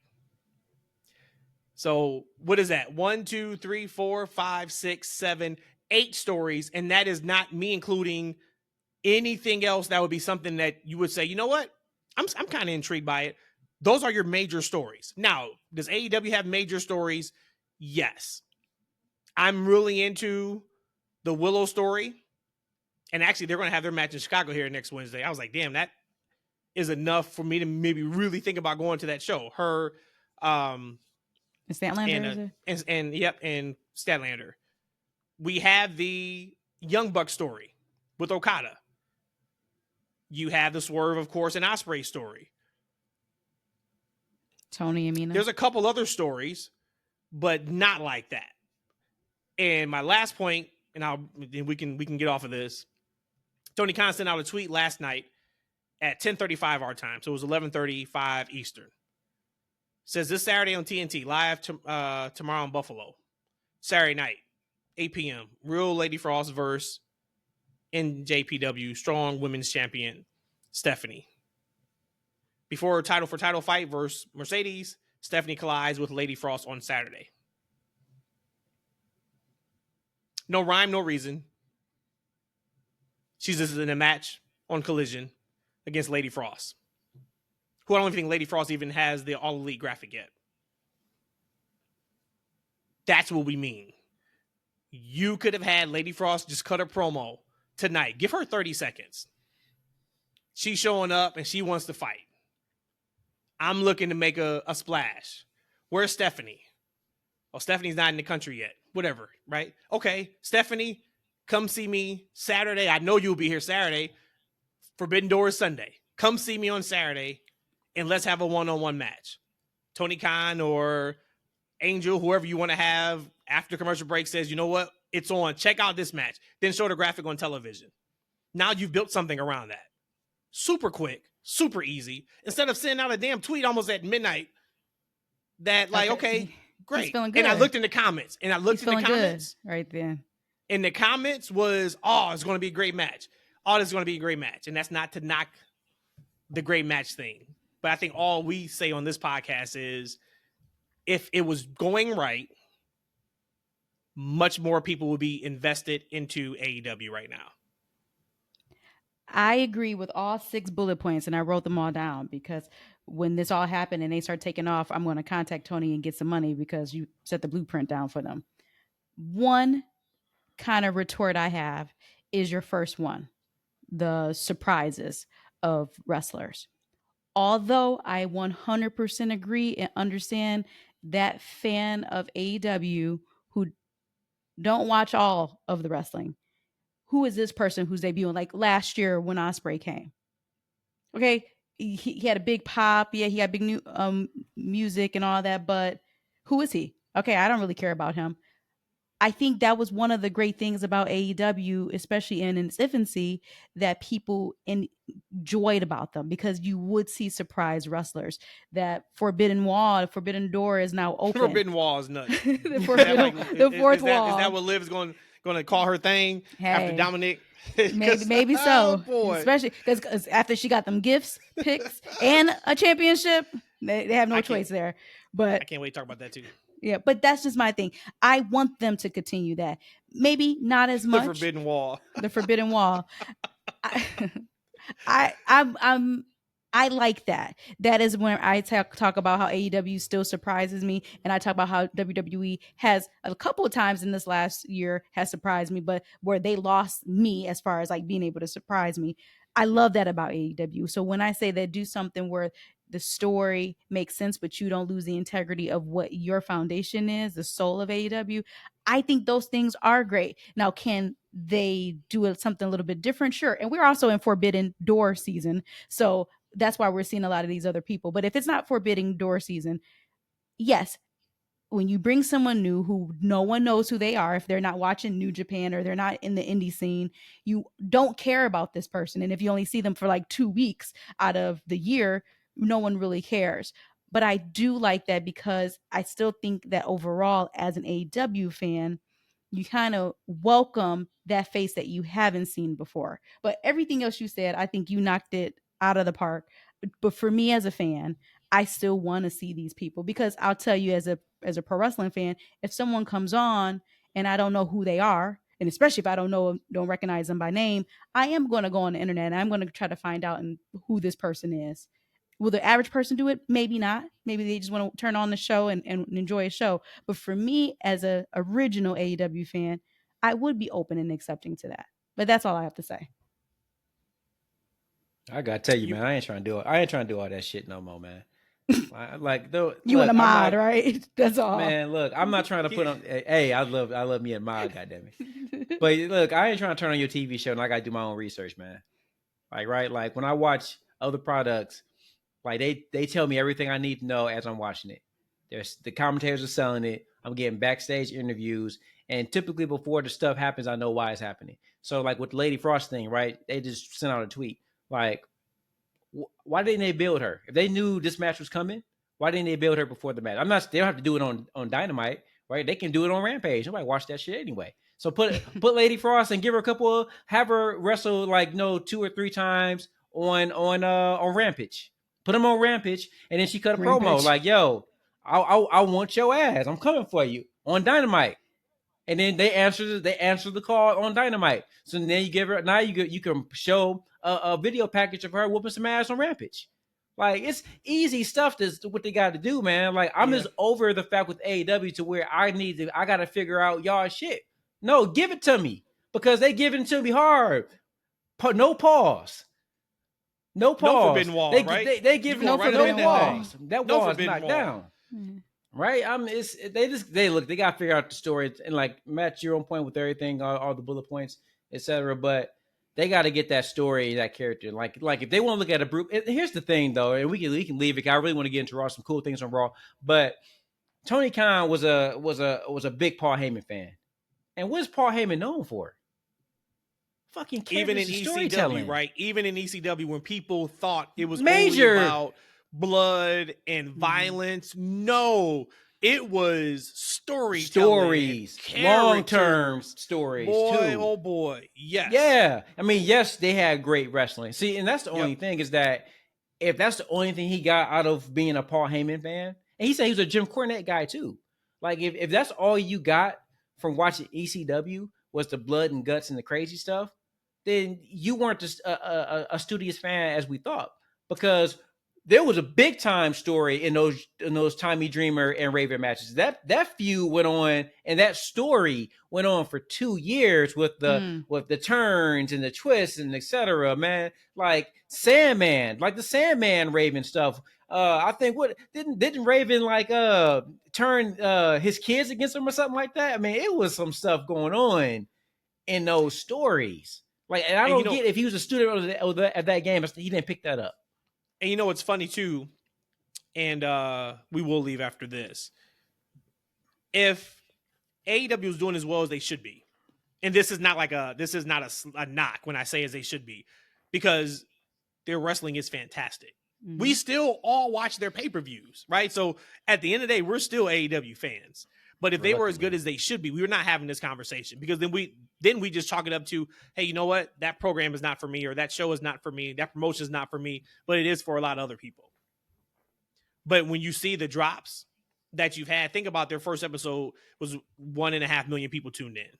So what is that? 1, 2, 3, 4, 5, 6, 7, 8 stories. And that is not me including anything else that would be something that you would say, you know what? I'm kind of intrigued by it. Those are your major stories. Now, does AEW have major stories? Yes. I'm really into the Willow story. And actually, they're going to have their match in Chicago here next Wednesday. I was like, damn, that is enough for me to maybe really think about going to that show. Her, Statlander, and Statlander. We have the Young Buck story with Okada. You have the Swerve, of course, and Ospreay story. Tony and Mina. There's a couple other stories, but not like that. And my last point, and we can get off of this. Tony Khan sent out a tweet last night at 10:35 our time, so it was 11:35 Eastern. Says this Saturday on TNT, live tomorrow in Buffalo. Saturday night, 8 p.m. Real Lady Frost versus NJPW Strong Women's Champion Stephanie. Before title for title fight versus Mercedes, Stephanie collides with Lady Frost on Saturday. No rhyme, no reason. She's just in a match on Collision against Lady Frost, who I don't even think Lady Frost even has the All Elite graphic yet. That's what we mean. You could have had Lady Frost just cut a promo tonight. Give her 30 seconds. She's showing up and she wants to fight. I'm looking to make a splash. Where's Stephanie? Oh, Stephanie's not in the country yet. Whatever, right? Okay, Stephanie, come see me Saturday. I know you'll be here Saturday. Forbidden Doors Sunday. Come see me on Saturday and let's have a one-on-one match. Tony Khan or Angel, whoever you want to have after commercial break says, you know what? It's on. Check out this match. Then show the graphic on television. Now you've built something around that. Super quick, super easy. Instead of sending out a damn tweet almost at midnight that like, okay, great. And I looked in the comments right then. And the comments was, oh, it's going to be a great match. Oh, this is going to be a great match. And that's not to knock the great match thing. But I think all we say on this podcast is if it was going right, much more people would be invested into AEW right now. I agree with all 6 bullet points, and I wrote them all down because when this all happened and they start taking off, I'm going to contact Tony and get some money because you set the blueprint down for them. One kind of retort I have is your first one, the surprises of wrestlers. Although I 100% agree and understand that fan of AEW who don't watch all of the wrestling, who is this person who's debuting? Like last year when Ospreay came. Okay, he had a big pop. Yeah, he had big new music and all that, but who is he? Okay, I don't really care about him. I think that was one of the great things about AEW, especially in its infancy, that people enjoyed about them because you would see surprise wrestlers. That Forbidden Door is now open. Forbidden Wall is nuts. The fourth wall. Is that what Liv is going to call her thing after Dominic? Maybe so. Oh, especially because after she got them gifts, picks, and a championship, they have no choice there. But I can't wait to talk about that too. Yeah, but that's just my thing. I want them to continue that. Maybe not as much. The Forbidden Wall. The Forbidden Wall. I like that. That is when I talk about how AEW still surprises me, and I talk about how WWE has a couple of times in this last year has surprised me, but where they lost me as far as like being able to surprise me. I love that about AEW. So when I say they do something where the story makes sense, but you don't lose the integrity of what your foundation is, the soul of AEW, I think those things are great. Now, can they do something a little bit different? Sure. And we're also in Forbidden Door season. So that's why we're seeing a lot of these other people. But if it's not Forbidden Door season, yes, when you bring someone new who no one knows who they are, if they're not watching New Japan or they're not in the indie scene, you don't care about this person. And if you only see them for like 2 weeks out of the year, no one really cares. But I do like that because I still think that overall, as an AEW fan, you kind of welcome that face that you haven't seen before. But everything else you said, I think you knocked it out of the park. But for me as a fan, I still want to see these people, because I'll tell you, as a pro wrestling fan, if someone comes on and I don't know who they are, and especially if I don't recognize them by name, I am going to go on the internet and I'm going to try to find out who this person is. Will the average person do it? Maybe not. Maybe they just want to turn on the show and enjoy a show. But for me, as a original AEW fan, I would be open and accepting to that. But that's all I have to say. I gotta tell you, man, I ain't trying to do it. I ain't trying to do all that shit no more, man. Like, though, you want a mod, right? That's all, man. Look, I'm not trying to put on. Hey, I love me a mod, goddammit. But look, I ain't trying to turn on your TV show, and I gotta do my own research, man. Like, right, like when I watch other products, like they tell me everything I need to know as I'm watching it. There's the commentators are selling it. I'm getting backstage interviews, and typically before the stuff happens, I know why it's happening. So, like with the Lady Frost thing, right? They just sent out a tweet like, why didn't they build her? If they knew this match was coming, why didn't they build her before the match? They don't have to do it on Dynamite, right? They can do it on Rampage. Nobody watch that shit anyway. So put Lady Frost and give her a couple, have her wrestle like 2 or 3 times on Rampage. Put them on Rampage, and then she cut a promo like, "Yo, I want your ass. I'm coming for you on Dynamite." And then they answer the call on Dynamite. So then you give her, now you can show a video package of her whooping some ass on Rampage. Like, it's easy stuff. That's what they got to do, man. Like, I'm just over the fact with AEW to where I got to figure out y'all shit. No, give it to me, because they giving it to me hard. No pause. No pause. No forbidden wall, right? They give no forbidden walls. That wall is knocked down. Mm-hmm. Right? They gotta figure out the story, and like Matt, you're on point with everything, all the bullet points, etc. But they got to get that story, that character. Like if they want to look at a group, here's the thing though, and we can leave it. I really want to get into Raw, some cool things on Raw, but Tony Khan was a big Paul Heyman fan, and what's Paul Heyman known for? Fucking even in ECW, right? Even in ECW, when people thought it was major only about blood and violence, no, it was stories, long-term stories. Boy, too. Oh boy, yes, yeah. I mean, yes, they had great wrestling. See, and that's the only thing is that if that's the only thing he got out of being a Paul Heyman fan, and he said he was a Jim Cornette guy too. Like if that's all you got from watching ECW was the blood and guts and the crazy stuff, then you weren't a studious fan as we thought, because there was a big time story in those Tommy Dreamer and Raven matches. That feud went on, and that story went on for 2 years with the turns and the twists and etc. Man, like the Sandman Raven stuff. I think didn't Raven like turn his kids against him or something like that? I mean, it was some stuff going on in those stories. Like, and I don't get if he was a student at that game, he didn't pick that up. And you know what's funny too, and we will leave after this. If AEW is doing as well as they should be, and this is not a knock when I say as they should be, because their wrestling is fantastic. Mm-hmm. We still all watch their pay-per-views, right? So at the end of the day, we're still AEW fans. But if they were as good as they should be, we were not having this conversation, because then we just chalk it up to, hey, you know what? That program is not for me, or that show is not for me, that promotion is not for me, but it is for a lot of other people. But when you see the drops that you've had, think about their first episode was 1.5 million people tuned in.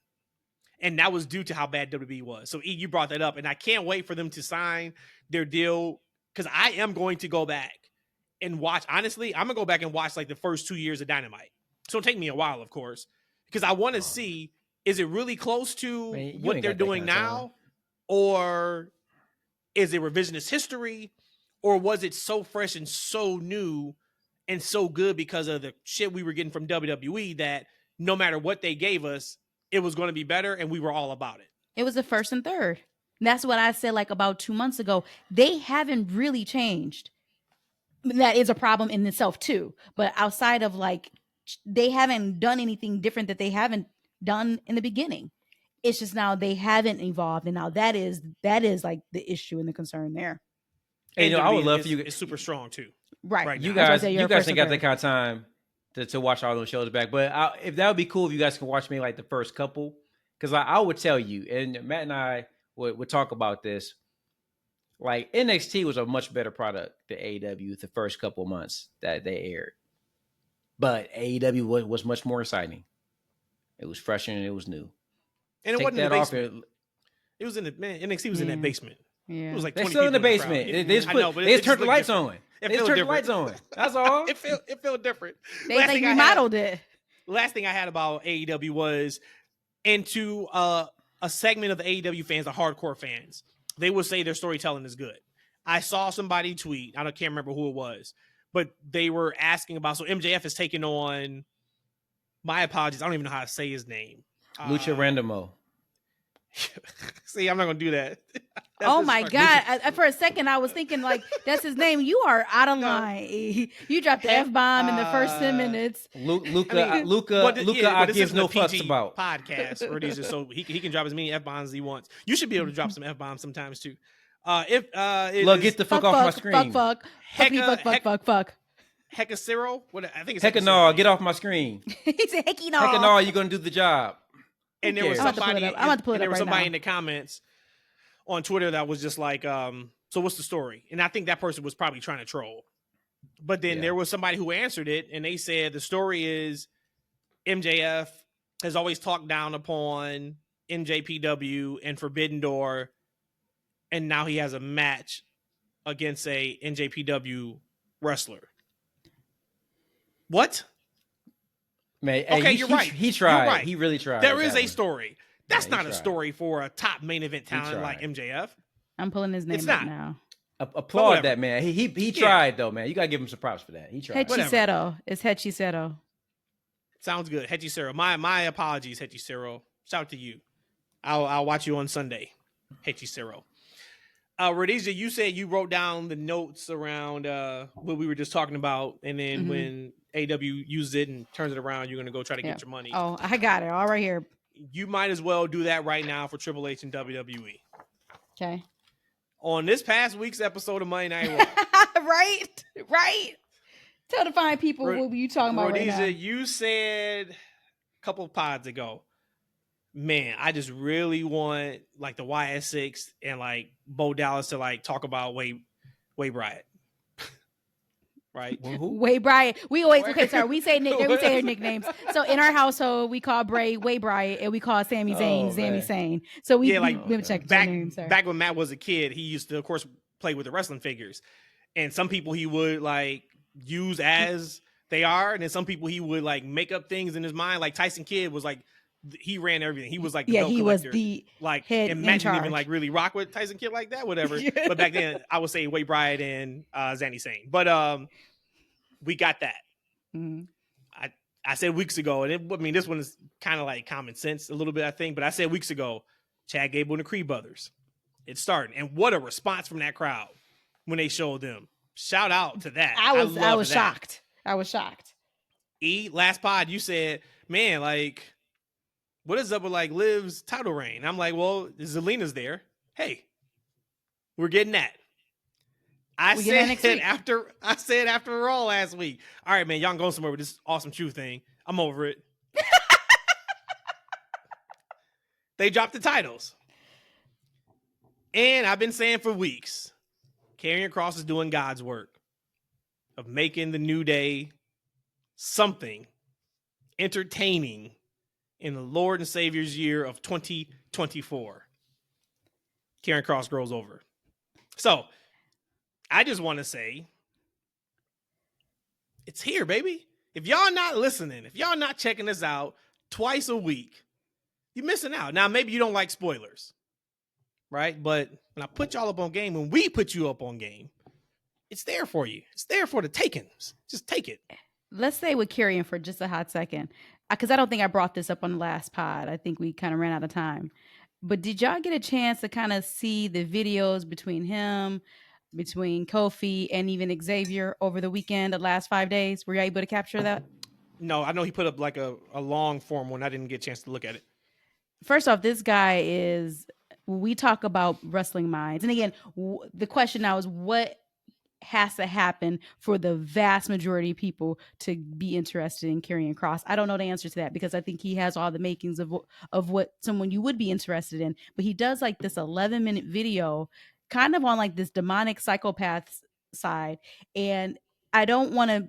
And that was due to how bad WWE was. So you brought that up, and I can't wait for them to sign their deal, because I am going to go back and watch. Honestly, I'm going to go back and watch like the first 2 years of Dynamite. It's going to take me a while, of course, because I want to see, is it really close to what they're doing now? Or is it revisionist history? Or was it so fresh and so new and so good because of the shit we were getting from WWE that no matter what they gave us, it was going to be better, and we were all about it? It was the first and third. And that's what I said like about 2 months ago. They haven't really changed. That is a problem in itself too. But outside of like, they haven't done anything different that they haven't done in the beginning. It's just now they haven't evolved, and now that is like the issue and the concern there. And I would love for you. It's super strong too, right? You guys ain't got that kind of time to watch all those shows back. But if that would be cool if you guys can watch me like the first couple, because I would tell you, and Matt and I would talk about this. Like NXT was a much better product than AEW the first couple of months that they aired. But AEW was much more exciting. It was fresh and it was new. And it wasn't in the basement. It was in the NXT was in that basement. Yeah. It was like they're still in the basement. They just turned the lights on. They turned the lights on. That's all. It felt different. They remodeled it. Last thing I had about AEW was into a segment of the AEW fans, the hardcore fans. They would say their storytelling is good. I saw somebody tweet. I can't remember who it was, but they were asking about. So MJF is taking on. My apologies. I don't even know how to say his name. Lucha Randomo. See, I'm not going to do that. Oh my God. For a second, I was thinking like, that's his name. You are out of line. You dropped the F-bomb in the first 10 minutes. Luca, I give no fucks about. Podcast, Rhodesia, so he can drop as many F-bombs as he wants. You should be able to drop some F-bombs sometimes too. Look, get the fuck off my screen. Fuck. Hecka Cyril? What I think it's Hecka no, get off my screen. He said Hecky no. Hecka no, you're gonna do the job. And there was somebody. I'm about to pull it up. There was right somebody now. in the comments on Twitter that was just like, so what's the story? And I think that person was probably trying to troll. But then there was somebody who answered it, and they said the story is MJF has always talked down upon NJPW and Forbidden Door, and now he has a match against a NJPW wrestler. What? Man, okay, you're right. He tried. You're right. He really tried. There is a story. That's not a story for a top main event talent like MJF. I'm pulling his name up now. Applaud that man. He tried though, man. You gotta give him some props for that. He tried. Hechicero. It's Hechicero. Sounds good. Hechicero. My apologies, Hechicero. Shout out to you. I'll watch you on Sunday. Hechicero. Rhodesia, you said you wrote down the notes around what we were just talking about, and then when AW uses it and turns it around, you're gonna go try to get your money. Oh, I got it all right here. You might as well do that right now for Triple H and WWE. Okay. On this past week's episode of Monday Night Raw. Right. Tell the fine people what were you talking about Rhodesia, right now. you said a couple of pods ago, man, I just really want like the YS6 and like Bo Dallas to like talk about Way Bryant. Right? Way Bryant. We always we say their nicknames. So in our household, we call Bray Way Bryant, and we call Sami Zayn Sami Zayn. So we check back when Matt was a kid, he used to, of course, play with the wrestling figures, and some people he would like use as they are, and then some people he would like make up things in his mind. Like Tyson Kidd was like, he ran everything. He was like the belt collector. Was the like head imagine even like really rock with Tyson Kidd like that, whatever. But back then I would say Way Bryant and Sami Zayn. But we got that. Mm-hmm. I said weeks ago, and this one is kind of like common sense a little bit, I think. But I said weeks ago, Chad Gable and the Creed brothers. It's starting, and what a response from that crowd when they showed them. Shout out to that. I was shocked. I was shocked. Last pod, you said, man, like, what is up with like Liv's title reign? I'm like, well, Zelina's there. Hey, we're getting that. I said after Raw last week. All right, man, y'all can go somewhere with this awesome truth thing. I'm over it. They dropped the titles. And I've been saying for weeks, Karrion Kross is doing God's work of making the New Day something entertaining in the Lord and Savior's year of 2024. Karrion Kross grows over. So, I just want to say, it's here, baby. If y'all not listening, if y'all not checking this out twice a week, you're missing out. Now, maybe you don't like spoilers, right? But when I put y'all up on game, when we put you up on game, it's there for you. It's there for the takings. Just take it. Let's stay with Karrion for just a hot second, because I don't think I brought this up on the last pod. I think we kind of ran out of time. But did y'all get a chance to kind of see the videos between him, between Kofi, and even Xavier over the weekend, the last 5 days? Were you able to capture that? No, I know he put up like a long form one. I didn't get a chance to look at it. First off, this guy is, we talk about wrestling minds. And again, the question now is what has to happen for the vast majority of people to be interested in Karrion Kross? I don't know the answer to that, because I think he has all the makings of what someone you would be interested in. But he does like this 11-minute video kind of on like this demonic psychopath side, and I don't want to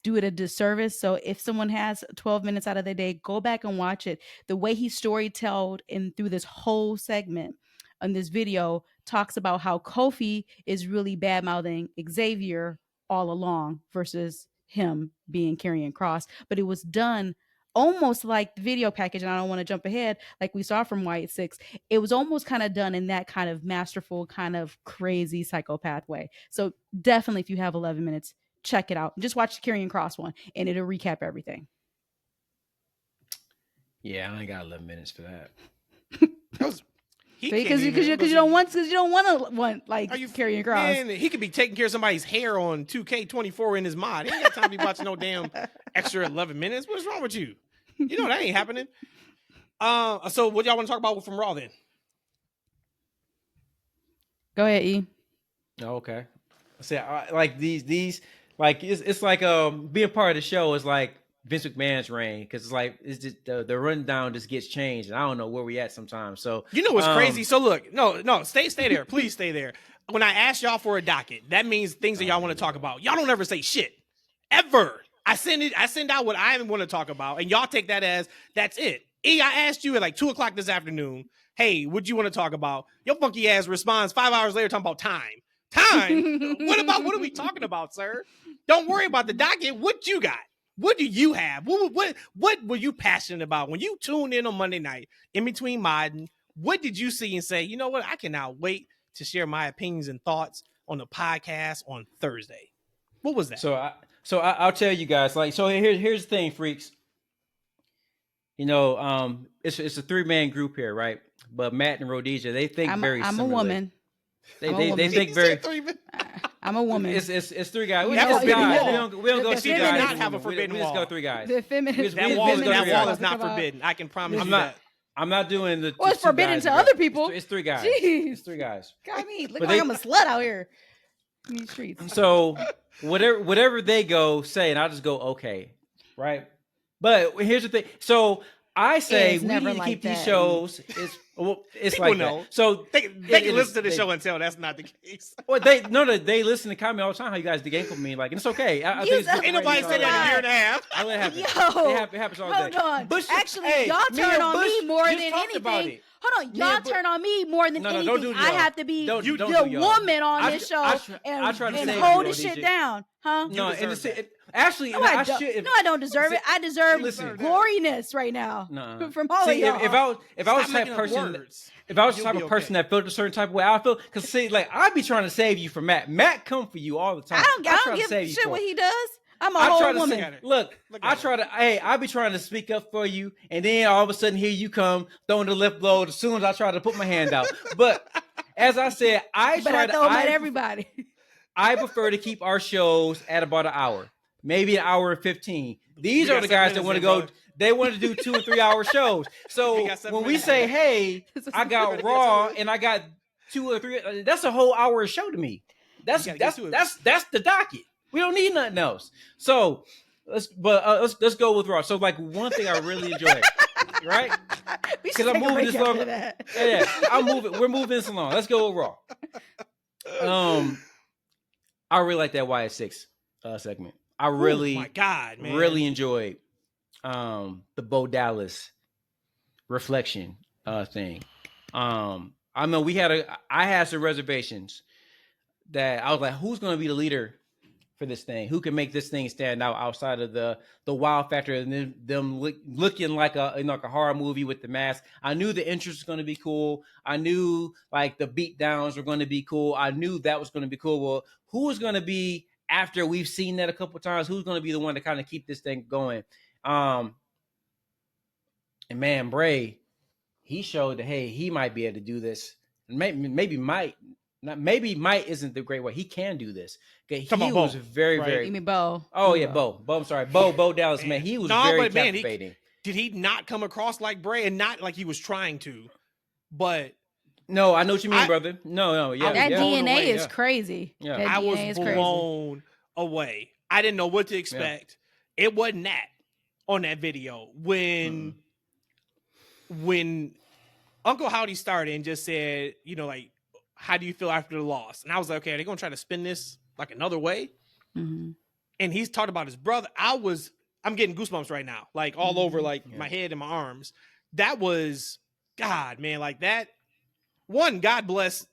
do it a disservice. So if someone has 12 minutes out of their day, go back and watch it. The way he storytelled and through this whole segment on this video talks about how Kofi is really bad mouthing Xavier all along versus him being Karrion Kross. But it was done almost like the video package, and I don't want to jump ahead, like we saw from Wyatt Six. It was almost kind of done in that kind of masterful, kind of crazy psychopath way. So definitely, if you have 11 minutes, check it out. Just watch the Karrion Kross one, and it'll recap everything. Yeah, I only got 11 minutes for that. Because you don't want to like Karrion Kross. Man, he could be taking care of somebody's hair on 2K24 in his mod. He ain't got time to be watching no damn extra 11 minutes. What's wrong with you? You know that ain't happening. So what y'all want to talk about from Raw then? Go ahead, E. Oh, okay. See, like these like it's like being part of the show is like Vince McMahon's reign, because it's like it's just the rundown just gets changed, and I don't know where we at sometimes. So you know what's crazy? So look, no, stay there, please stay there. When I ask y'all for a docket, that means things that y'all want to talk about. Y'all don't ever say shit ever. I send out what I want to talk about, and y'all take that as that's it. E, I asked you at like 2:00 this afternoon, hey, what you want to talk about? Your funky ass responds 5 hours later talking about time. What are we talking about, sir? Don't worry about the docket. What you got? What do you have? What were you passionate about when you tuned in on Monday night in between modding? What did you see and say, you know what? I cannot wait to share my opinions and thoughts on the podcast on Thursday. What was that? So I'll tell you guys. Like, so here's the thing, freaks. You know, it's a 3-man group here, right? But Matt and Rhodesia, they think very similarly. I'm a woman. They think very. I'm a woman. It's 3 guys. We don't go 2 guys. Not have a forbidden wall. We just go 3 guys. That wall is not forbidden. I can promise you that. I'm not doing the. Well, it's forbidden to other people. It's 3 guys. Jeez. It's 3 guys. God, me look like I'm a slut out here in these streets. So whatever they go say, and I'll just go okay, right? But here's the thing. So I say we need to keep these shows. It's like know. That. So they can listen to the show and tell that's not the case. Well, they listen to comment all the time how you guys dig me. Like, and it's okay. I think ain't nobody said that in a year and a half. I let it happen. It happens all day. Hold on. Actually, y'all turn on me more than anything. Hold on, y'all turn on me more than anything. Don't do I have to be the woman on this show and hold this shit down, huh? No, actually, no, I don't deserve it. I deserve gloriness right now from all of y'all. If I was the type of person, if I was the type of person that felt a certain type of way, I feel because see, like I'd be trying to save you from Matt. Matt come for you all the time. I don't give a shit what he does. I'm a whole woman. I be trying to speak up for you, and then all of a sudden here you come throwing the left blow as soon as I try to put my hand out. But as I said, I throw them at everybody. I prefer to keep our shows at about an hour, maybe an hour and 15. These are the guys that want to go. They want to do 2 or 3 hour shows. So when we say, "Hey, I got Raw and I got 2 or 3," that's a whole hour of show to me. That's the docket. We don't need nothing else. So let's go with Raw. So like one thing I really enjoy, right? Because I'm moving this long. Yeah, I'm moving. We're moving this along. Let's go with Raw. I really like that Wyatt Six segment. I really, my God, man, really enjoyed the Bo Dallas reflection thing. I know I had some reservations that I was like, who's going to be the leader for this thing? Who can make this thing stand out outside of the wow factor and them looking like a horror movie with the mask? I knew the entrance was going to be cool. I knew like the beat downs were going to be cool. I knew that was going to be cool. Well, who is going to be, after we've seen that a couple of times, who's going to be the one to kind of keep this thing going? And man, Bray, he showed that, hey, he might be able to do this. Maybe might isn't the great way. He can do this. Okay, he was very, very. You mean Bo? Oh yeah, Bo. I'm sorry, Bo Dallas. Man, he was very captivating. Did he not come across like Bray, and not like he was trying to? But no, I know what you mean, brother. No, yeah. That DNA is crazy. Yeah, I was blown away. I didn't know what to expect. Yeah. It wasn't that on that video when Uncle Howdy started and just said, you know, like, how do you feel after the loss? And I was like, okay, are they going to try to spin this like another way? Mm-hmm. And he's talked about his brother. I'm getting goosebumps right now, like all over like my head and my arms. That was, God, man, like that. One, God bless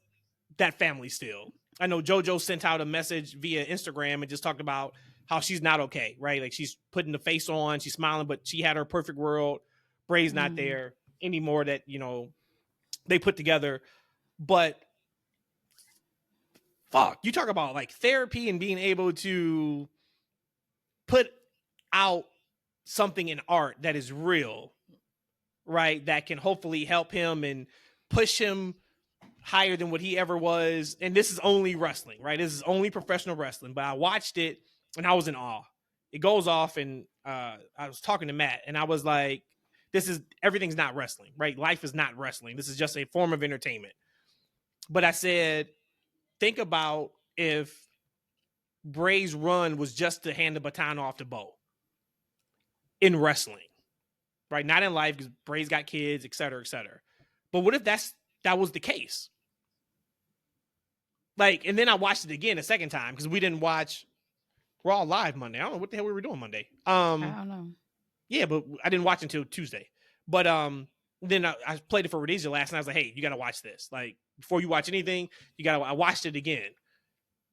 that family still. I know JoJo sent out a message via Instagram and just talked about how she's not okay, right? Like she's putting the face on, she's smiling, but she had her perfect world. Bray's not there anymore that, you know, they put together. But fuck, you talk about like therapy and being able to put out something in art that is real, right? That can hopefully help him and push him higher than what he ever was. And this is only wrestling, right? This is only professional wrestling. But I watched it and I was in awe. It goes off and I was talking to Matt and I was like, everything's not wrestling, right? Life is not wrestling. This is just a form of entertainment. But I said, think about if Bray's run was just to hand the baton off to Bo in wrestling, right? Not in life because Bray's got kids, et cetera, et cetera. But what if that was the case? Like, and then I watched it again a second time because we didn't watch Raw live Monday. I don't know what the hell we were doing Monday. I don't know. Yeah, but I didn't watch until Tuesday. But then I played it for Rhodesia last night. I was like, hey, you got to watch this. Like, before you watch anything, I watched it again.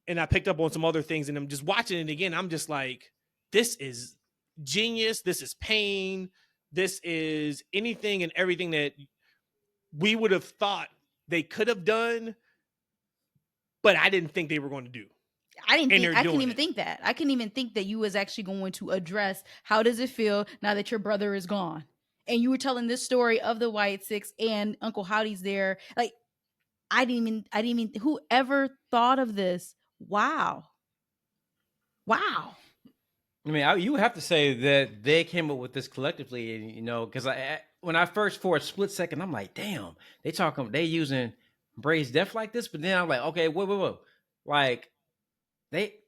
And I picked up on some other things and I'm just watching it again. I'm just like, this is genius. This is pain. This is anything and everything that we would have thought they could have done, but I didn't think they were going to do. I couldn't even think that. I couldn't even think that you was actually going to address how does it feel now that your brother is gone. And you were telling this story of the White Six and Uncle Howdy's there. Like, I didn't even whoever thought of this. Wow. I mean, you have to say that they came up with this collectively, and you know, because when I first for a split second, I'm like, damn, they using Bray's death like this, but then I'm like, okay, whoa, like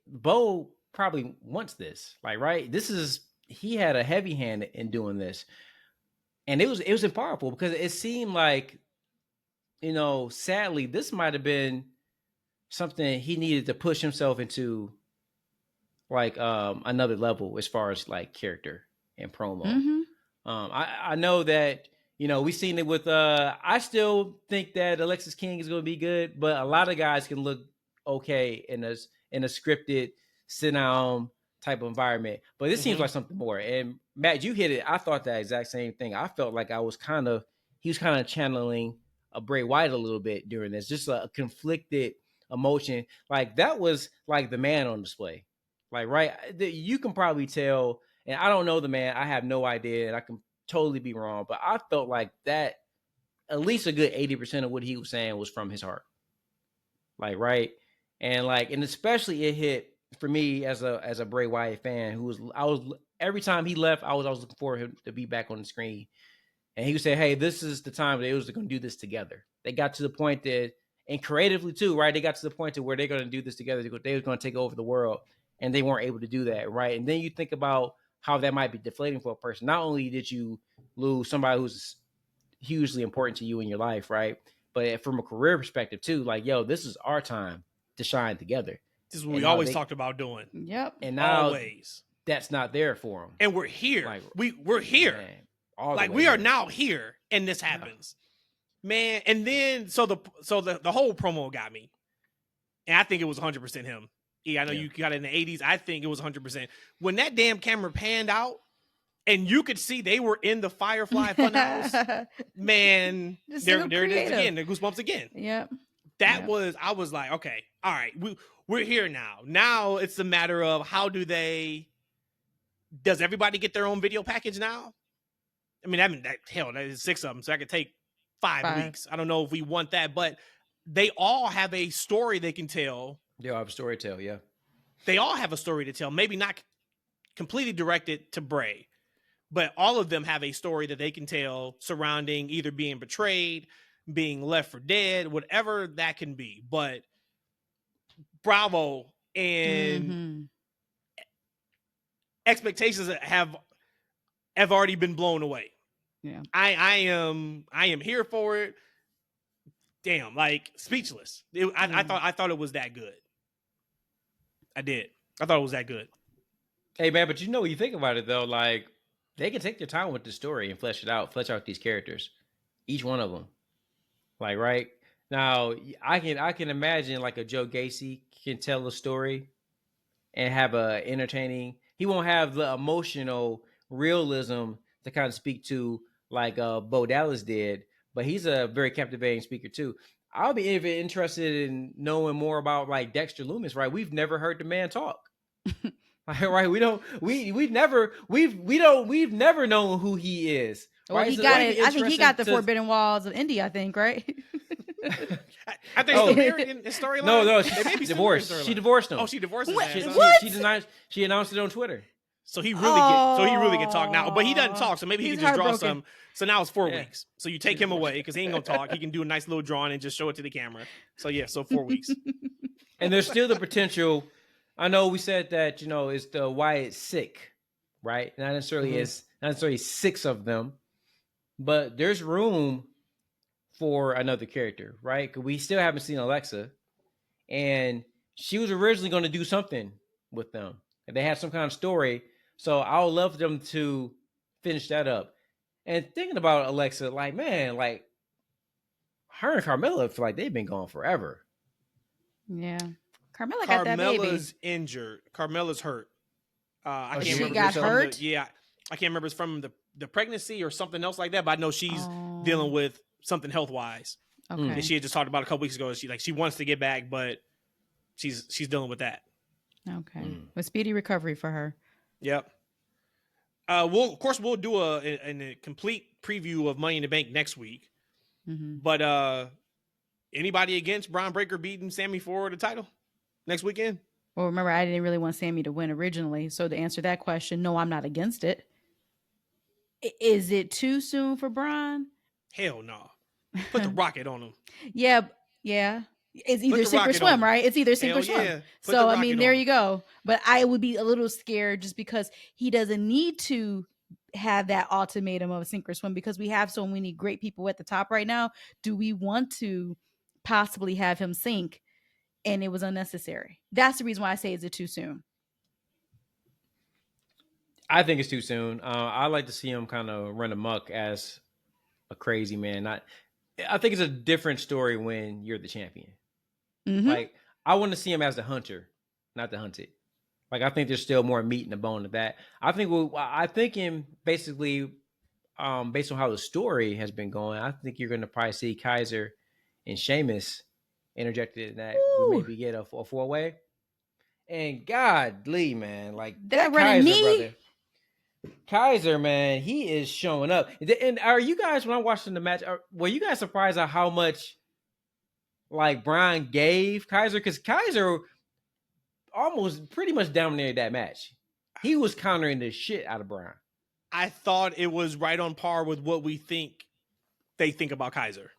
Bo probably wants this, like, right? He had a heavy hand in doing this, and it was powerful because it seemed like, you know, sadly, this might have been something he needed to push himself into, like another level as far as like character and promo. Mm-hmm. I know that, you know, we've seen it with I still think that Alexis King is going to be good, but a lot of guys can look okay in a scripted sit down type of environment, but this seems like something more. And Matt, you hit it. I thought that exact same thing. I felt like he was kind of channeling a Bray Wyatt a little bit during this, just a conflicted emotion. Like that was like the man on display. Like, right, you can probably tell, and I don't know the man. I have no idea, and I can totally be wrong, but I felt like that at least a good 80% of what he was saying was from his heart. Like, right, and especially it hit for me as a Bray Wyatt fan I was every time he left, I was looking for him to be back on the screen, and he would say, "Hey, this is the time they was going to do this together." They got to the point that, and creatively too, right? They got to the point to where they're going to do this together. They were going to take over the world. And they weren't able to do that, right? And then you think about how that might be deflating for a person. Not only did you lose somebody who's hugely important to you in your life, right? But from a career perspective too, like, yo, this is our time to shine together. This is what we always talked about doing. Yep. And now always that's not there for them. And we're here. Like, we're here. Man, like we are now here, and this happens, man. And then so the whole promo got me, and I think it was 100% him. I know you got it in the 80s. I think it was 100%. When that damn camera panned out and you could see they were in the Firefly Funhouse, man, there it is again. The goosebumps again. Yep. I was like, okay, all right, we're here now. Now it's a matter of does everybody get their own video package now? I mean, that is 6 of them, so I could take 5 weeks. I don't know if we want that, but they all have a story they can tell. They all have a story to tell, yeah. They all have a story to tell. Maybe not completely directed to Bray, but all of them have a story that they can tell surrounding either being betrayed, being left for dead, whatever that can be. But bravo, and expectations have already been blown away. Yeah, I am here for it. damn, like speechless. I thought it was that good. I did. I thought it was that good. Hey man, but when you think about it though, like they can take their time with the story and flesh out these characters, each one of them. Like right now, I can imagine like a Joe Gacy can tell a story and have a entertaining. He won't have the emotional realism to kind of speak to like Bo Dallas did, but he's a very captivating speaker too. I'll be even interested in knowing more about like Dexter Lumis. Right, we've never heard the man talk. Right, we've never known who he is. Well, right? he got it. I think he got the Forbidden Walls of India. I think, right? I think still married in storyline. No, she's divorced. She divorced him. Oh, she divorced him. What? She denied. She announced it on Twitter. So he really can talk now, but he doesn't talk. So maybe he can just draw some. So now it's 4 weeks. So you take him away because he ain't gonna talk. He can do a nice little drawing and just show it to the camera. So yeah, so 4 weeks. And there's still the potential. I know we said that it's the why it's sick, right? Not necessarily 6 of them, but there's room for another character, right? Because we still haven't seen Alexa, and she was originally going to do something with them, and they had some kind of story. So I would love them to finish that up. And thinking about Alexa, like man, like her and Carmella feel like they've been gone forever. Yeah. Carmella got that baby. Carmella's injured. Carmella's hurt. I can't she remember. Got hurt? I can't remember. It's from the pregnancy or something else like that. But I know she's dealing with something health wise. Okay. And she had just talked about a couple weeks ago. She wants to get back, but she's dealing with that. Okay. But speedy recovery for her. Yep. We'll do a complete preview of Money in the Bank next week. Mm-hmm. But anybody against Bron Breakker beating Sammy for the title next weekend? Well, remember, I didn't really want Sammy to win originally. So to answer that question, no, I'm not against it. Is it too soon for Bron? Hell no. Put the rocket on him. Yeah. It's either sink or swim, right? It's either sink or swim. Yeah. So, I mean, there you go. But I would be a little scared just because he doesn't need to have that ultimatum of sink or swim because we have so many great people at the top right now. Do we want to possibly have him sink? And it was unnecessary. That's the reason why I say, is it too soon? I think it's too soon. I like to see him kind of run amok as a crazy man. I think it's a different story when you're the champion. Mm-hmm. Like I want to see him as the hunter, not the hunted. Like I think there's still more meat in the bone of that. I think him basically, based on how the story has been going, I think you're going to probably see Kaiser and Sheamus interjected in that. Ooh. We maybe get a 4-way. And godly, man, like that Kaiser knee? brother. Kaiser, man, he is showing up. And are you guys, when I'm watching the match, were you guys surprised at how much like Brian gave Kaiser? Because Kaiser almost pretty much dominated that match. He was countering the shit out of Brian. I thought it was right on par with what they think about Kaiser.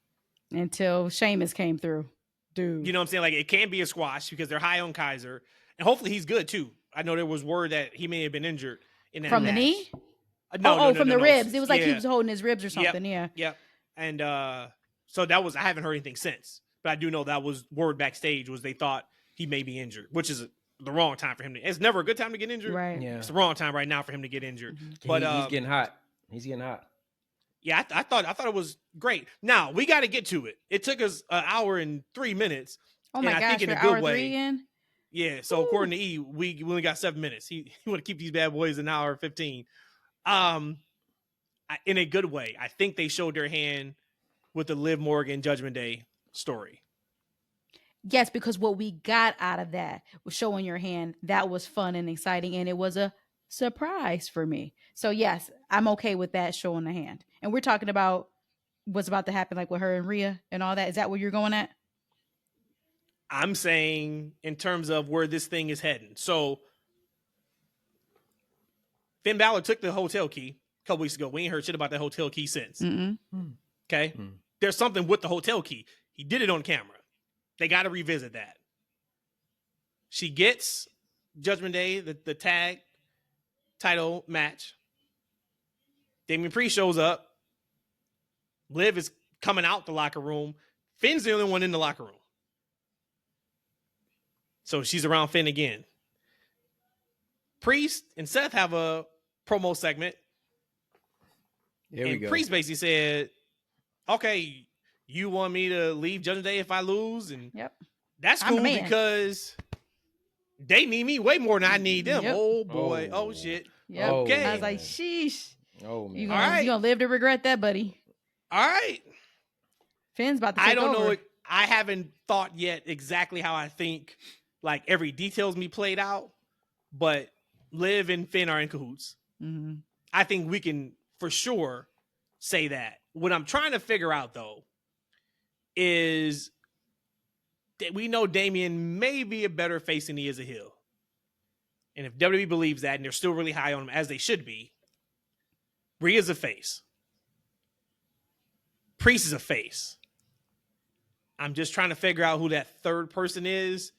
Until Sheamus came through. Dude. You know what I'm saying? Like, it can be a squash because they're high on Kaiser. And hopefully he's good, too. I know there was word that he may have been injured in that From match. the knee? No, from the ribs. It was like he was holding his ribs or something, Yep. And so I haven't heard anything since. But I do know that was word backstage was they thought he may be injured, which is the wrong time for him. It's never a good time to get injured. Right. Yeah. It's the wrong time right now for him to get injured. Mm-hmm. But he's getting hot. He's getting hot. Yeah, I thought it was great. Now we got to get to it. It took us an hour and 3 minutes. Oh my gosh, I think in a hour good way. 3 again? Yeah, so according to E, we only got 7 minutes. He want to keep these bad boys an hour 15. In a good way. I think they showed their hand with the Liv Morgan Judgment Day story. Yes, because what we got out of that was showing your hand. That was fun and exciting, and it was a surprise for me. So yes, I'm okay with that showing the hand. And we're talking about what's about to happen, like with her and Rhea and all that. Is that where you're going at? I'm saying in terms of where this thing is heading. So Finn Balor took the hotel key a couple weeks ago. We ain't heard shit about that hotel key since. Okay? There's something with the hotel key. He did it on camera. They got to revisit that. She gets Judgment Day, the tag title match. Damian Priest shows up. Liv is coming out the locker room. Finn's the only one in the locker room. So she's around Finn again. Priest and Seth have a promo segment. Here we go. Priest basically said, okay, you want me to leave Judgment Day if I lose? And that's cool because they need me way more than I need them. Yep. Oh, boy. Oh, shit. Yep. Okay. I was like, sheesh. Oh, man. You gonna live to regret that, buddy. All right. Finn's about to take over. I don't know. I haven't thought yet exactly how I think like every detail's me played out, but Liv and Finn are in cahoots. Mm-hmm. I think we can for sure say that. What I'm trying to figure out, though, is that we know Damian may be a better face than he is a heel. And if WWE believes that, and they're still really high on him, as they should be, Rhea's a face. Priest is a face. I'm just trying to figure out who that third person is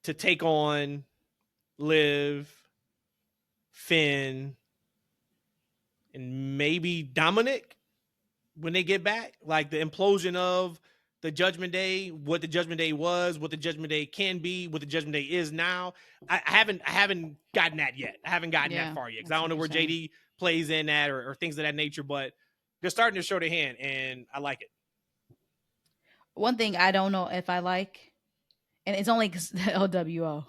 to take on Liv, Finn, and maybe Dominic when they get back. Like the implosion of the Judgment Day, what the Judgment Day was, what the Judgment Day can be, what the Judgment Day is now. I haven't gotten that yet. I haven't gotten that far yet because I don't know where JD plays in that or things of that nature, but they're starting to show their hand, and I like it. One thing I don't know if I like, and it's only because LWO.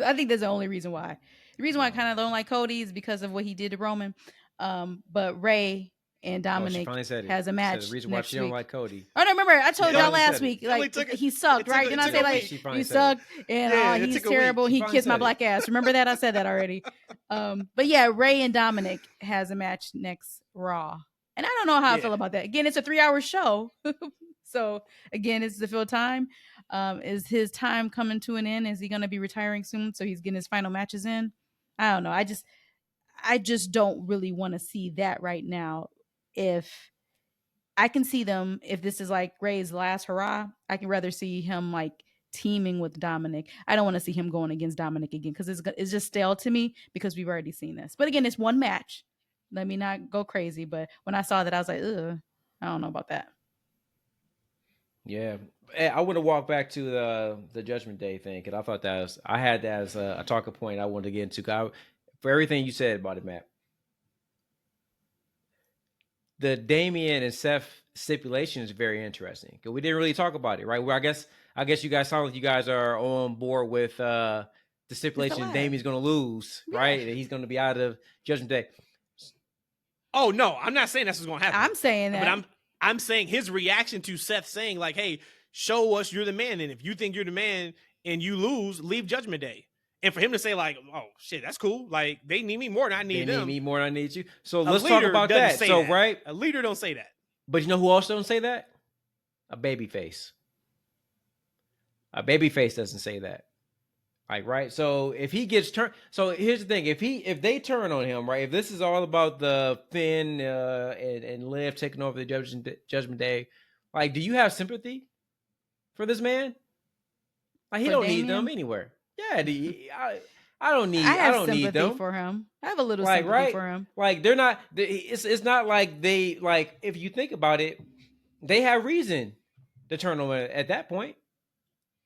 I think that's the only reason why. The reason why I kind of don't like Cody is because of what he did to Roman. But Ray and Dominic has a match. The reason why she don't like Cody. Oh, no, remember, I told y'all last week, like, he sucked, right? Didn't I say, like, you sucked, and he's terrible, he kissed my black ass. Remember that? I said that already. But yeah, Ray and Dominic has a match next Raw. And I don't know how I feel about that. Again, it's a 3-hour show. So, again, it's the fill time. Is his time coming to an end? Is he going to be retiring soon? So he's getting his final matches in? I don't know. I just don't really want to see that right now. If I can see them, if this is like Ray's last hurrah, I can rather see him like teaming with Dominic. I don't want to see him going against Dominic again because it's just stale to me because we've already seen this. But again, it's one match. Let me not go crazy. But when I saw that, I was like, ugh, I don't know about that. Yeah, I want to walk back to the Judgment Day thing because I thought I had that as a talking point I wanted to get into. For everything you said about it, Matt, the Damian and Seth stipulation is very interesting because we didn't really talk about it, right? Well, I guess you guys sound like you guys are on board with the stipulation Damian's going to lose, right? And he's going to be out of Judgment Day. Oh no, I'm not saying that's what's going to happen. I'm saying that, but I'm saying his reaction to Seth saying like, "Hey, show us you're the man, and if you think you're the man and you lose, leave Judgment Day." And for him to say like, "Oh shit, that's cool. Like they need me more than I need them. They need me more than I need you." So let's talk about that. So right, a leader don't say that. But you know who else don't say that? A babyface. A babyface doesn't say that. Like, right? So if he gets turned, so here's the thing: if they turn on him, right? If this is all about the Finn and Liv taking over the Judgment Day, like, do you have sympathy for this man? Like, he don't need them anywhere. Yeah, I don't need. I don't need them for him. I have a little sympathy for him. Like they're not. It's not like they like. If you think about it, they have reason to turn on him at that point.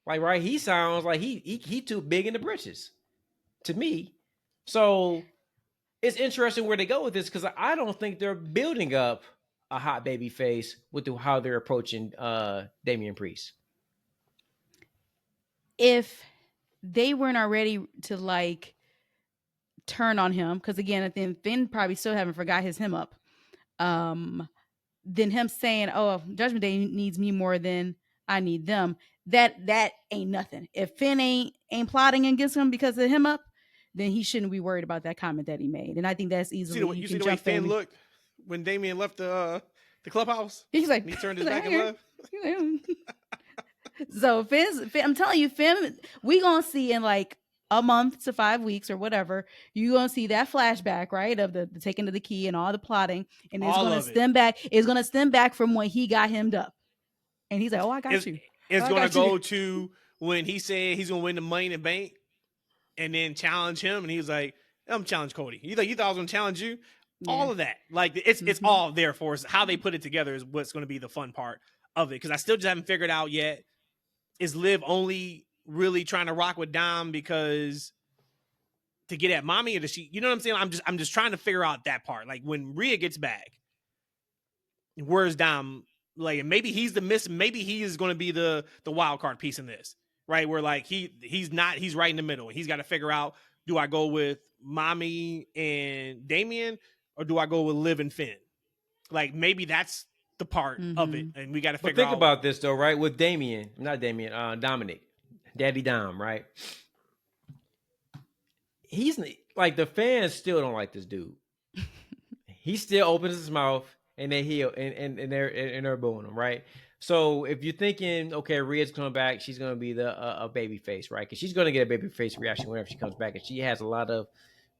Like, right, he sounds like he too big in the britches to me. So it's interesting where they go with this because I don't think they're building up a hot baby face with how they're approaching Damian Priest. If they weren't already to like turn on him, because again, at the end, Finn probably still haven't forgot him up. Then him saying, "Oh, Judgment Day needs me more than I need them." That ain't nothing. If Finn ain't plotting against him because of him up, then he shouldn't be worried about that comment that he made. And I think that's easily. You see the way Finn looked when Damian left the clubhouse? He's like, he turned his back and left. So Finn, I'm telling you, Finn, we gonna see in like a month to 5 weeks or whatever, you gonna see that flashback, right, of the taking of the key and all the plotting, and it's gonna stem back. It's gonna stem back from when he got hemmed up, and he's like, "Oh, I got you." It's going to go to when he said he's going to win the Money in the Bank and then challenge him. And he was like, I'm challenge Cody. You thought I was going to challenge you? Yeah. All of that. Like, it's all there for us. How they put it together is what's going to be the fun part of it, because I still just haven't figured out yet. Is Liv only really trying to rock with Dom because to get at mommy, or does she? You know what I'm saying? I'm just trying to figure out that part. Like when Rhea gets back, where's Dom? Like maybe he's the miss. Maybe he is going to be the wild card piece in this, right? Where like he's not. He's right in the middle. He's got to figure out: do I go with mommy and Damian, or do I go with Liv and Finn? Like maybe that's the part of it, and we got to figure out. Think about this though, right? With Dominic, Daddy Dom, right? He's like, the fans still don't like this dude. He still opens his mouth and they heal and they're booing him, right? So if you're thinking, okay, Rhea's coming back, she's gonna be a baby face, right? Because she's gonna get a baby face reaction whenever she comes back, and she has a lot of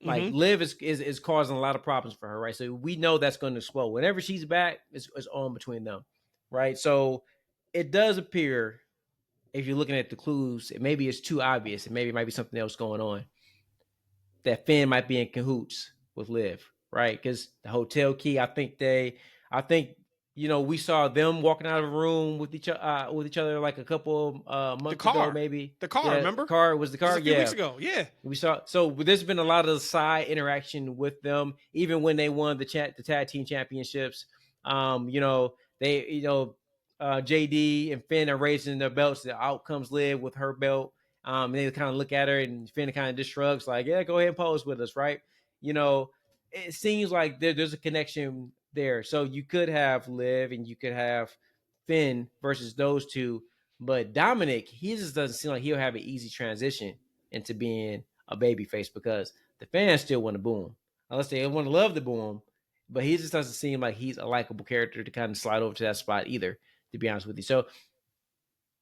like Liv is causing a lot of problems for her, right? So we know that's going to explode whenever she's back. It's on between them, right? So it does appear, if you're looking at the clues, maybe it's too obvious, and maybe it might be something else going on, that Finn might be in cahoots with Liv, right? Because the hotel key, I think we saw them walking out of a room with each other like a couple months ago, maybe. The car, remember? The car was the car. A few weeks ago, yeah. We saw. So there's been a lot of side interaction with them, even when they won the tag team championships. JD and Finn are raising their belts. The outcomes Liv with her belt. And they kind of look at her, and Finn kind of just shrugs, like, "Yeah, go ahead and pose with us," right? It seems like there's a connection there. So you could have Liv and you could have Finn versus those two, but Dominic, he just doesn't seem like he'll have an easy transition into being a babyface, because the fans still want to boo him, unless they want to love to boo him. But he just doesn't seem like he's a likable character to kind of slide over to that spot either, to be honest with you. So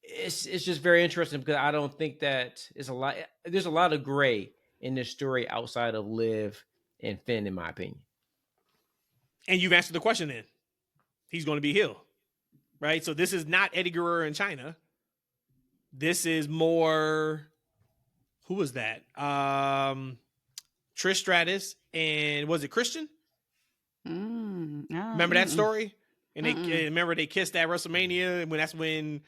it's just very interesting, because I don't think that there's a lot of gray in this story outside of Liv and Finn, in my opinion. And you've answered the question then. He's going to be heel, right? So this is not Eddie Guerrero in China. This is more, who was that? Trish Stratus and was it Christian? Remember that story? And remember they kissed at WrestleMania, and that's when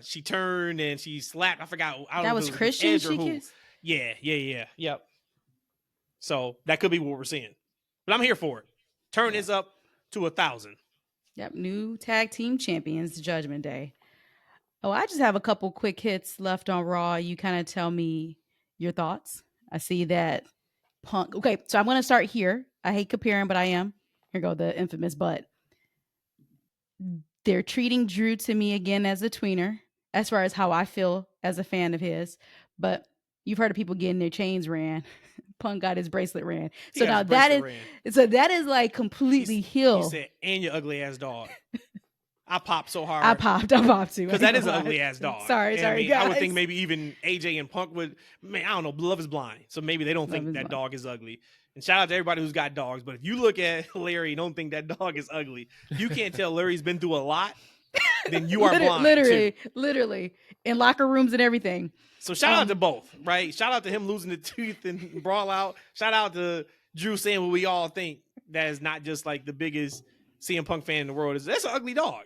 she turned and she slapped. I forgot. I don't know. That was Christian. She kissed? Yep. So that could be what we're seeing, but I'm here for it. Turn is up to 1,000. Yep, new tag team champions, Judgment Day. Oh, I just have a couple quick hits left on Raw. You kind of tell me your thoughts. I see that Punk. Okay, so I'm going to start here. I hate comparing, but I am. Here go the infamous but. They're treating Drew to me again as a tweener, as far as how I feel as a fan of his. But you've heard of people getting their chains ran. Punk got his bracelet ran. So now that is like completely heel. He said, "And your ugly ass dog." I popped so hard. I popped too. Because that is an ugly ass dog. Sorry, guys. I would think maybe even AJ and Punk would, I don't know, love is blind. So maybe they don't think that dog is ugly. And shout out to everybody who's got dogs. But if you look at Larry and don't think that dog is ugly, you can't tell Larry's been through a lot, then you are blind. Literally. In locker rooms and everything. So shout out to both, right? Shout out to him losing the tooth and brawl out. Shout out to Drew saying what we all think, that is not just like the biggest CM Punk fan in the world. That's an ugly dog.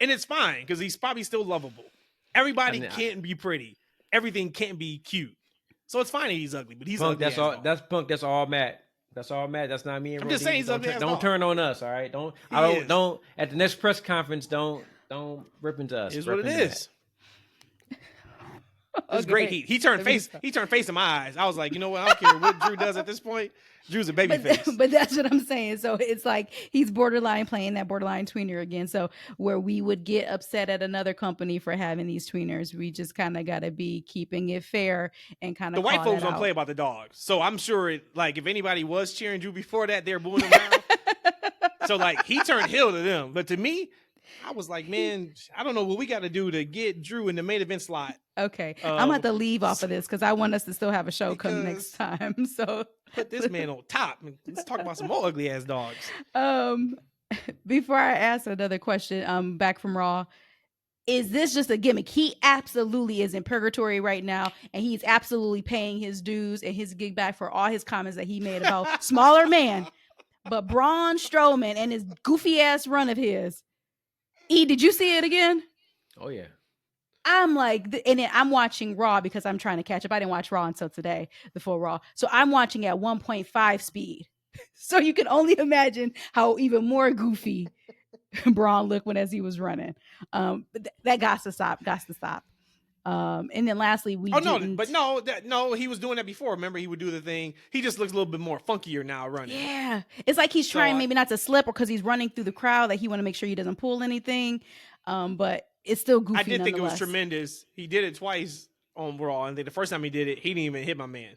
And it's fine, because he's probably still lovable. Everybody can't be pretty. Everything can't be cute. So it's fine that he's ugly, but he's Punk, ugly. That's Punk. That's all Matt. That's all Matt. That's not me and I'm just saying he's ugly. Don't turn on us, all right? Don't at the next press conference, don't rip into us. It's what it is. It's great heat. He turned face in my eyes. I was like, you know what? I don't care what Drew does at this point. Drew's a baby face. But that's what I'm saying. So it's like he's borderline playing that borderline tweener again. So where we would get upset at another company for having these tweeners, we just kind of got to be keeping it fair and kind of the white folks don't play about the dogs. So I'm sure if anybody was cheering Drew before that, they're booing him now. So like he turned heel to them. But to me, I was like, man, I don't know what we got to do to get Drew in the main event slot. Okay. I'm going to have to leave off of this because I want us to still have a show come next time. So put this man on top. Let's talk about some more ugly ass dogs. Before I ask another question, back from Raw, is this just a gimmick? He absolutely is in purgatory right now, and he's absolutely paying his dues and his gig back for all his comments that he made about smaller man. But Braun Strowman and his goofy ass run of his, Did you see it again? Oh yeah. I'm like, and I'm watching Raw because I'm trying to catch up. I didn't watch Raw until today, the full Raw. So I'm watching at 1.5 speed. So you can only imagine how even more goofy Braun looked as he was running. That got to stop. And then lastly, no, he was doing that before. Remember, he would do the thing. He just looks a little bit more funkier now running. Yeah, it's like he's trying maybe not to slip, or because he's running through the crowd, that he want to make sure he doesn't pull anything. But it's still goofy. I did think it was tremendous. He did it twice on Raw, and then the first time he did it, he didn't even hit my man.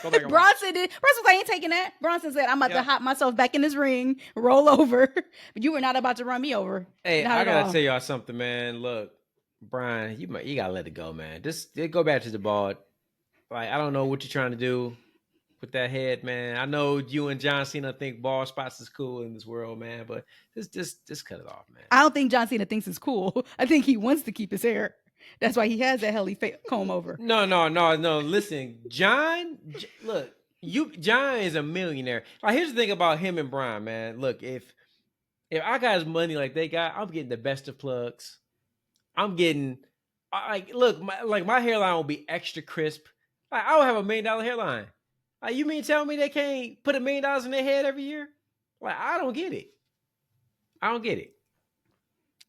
Bronson did. Bronson was like, I ain't taking that. Bronson said, I'm about to hop myself back in this ring, roll over. But you were not about to run me over. Hey, I gotta tell y'all something, man. Look, Brian, you gotta let it go, man. Just go back to the ball. Like, I don't know what you're trying to do with that head, man. I know you and John Cena think ball spots is cool in this world, man, but just cut it off, man. I don't think John Cena thinks it's cool. I think he wants to keep his hair. That's why he has that heli comb over. No. Listen, John, look, John is a millionaire. Like, here's the thing about him and Brian, man. Look, if I got his money like they got, I'm getting the best of plugs. I'm getting, my hairline will be extra crisp. Like, I will have $1 million hairline. Like, you mean tell me they can't put $1 million in their head every year? Like, I don't get it.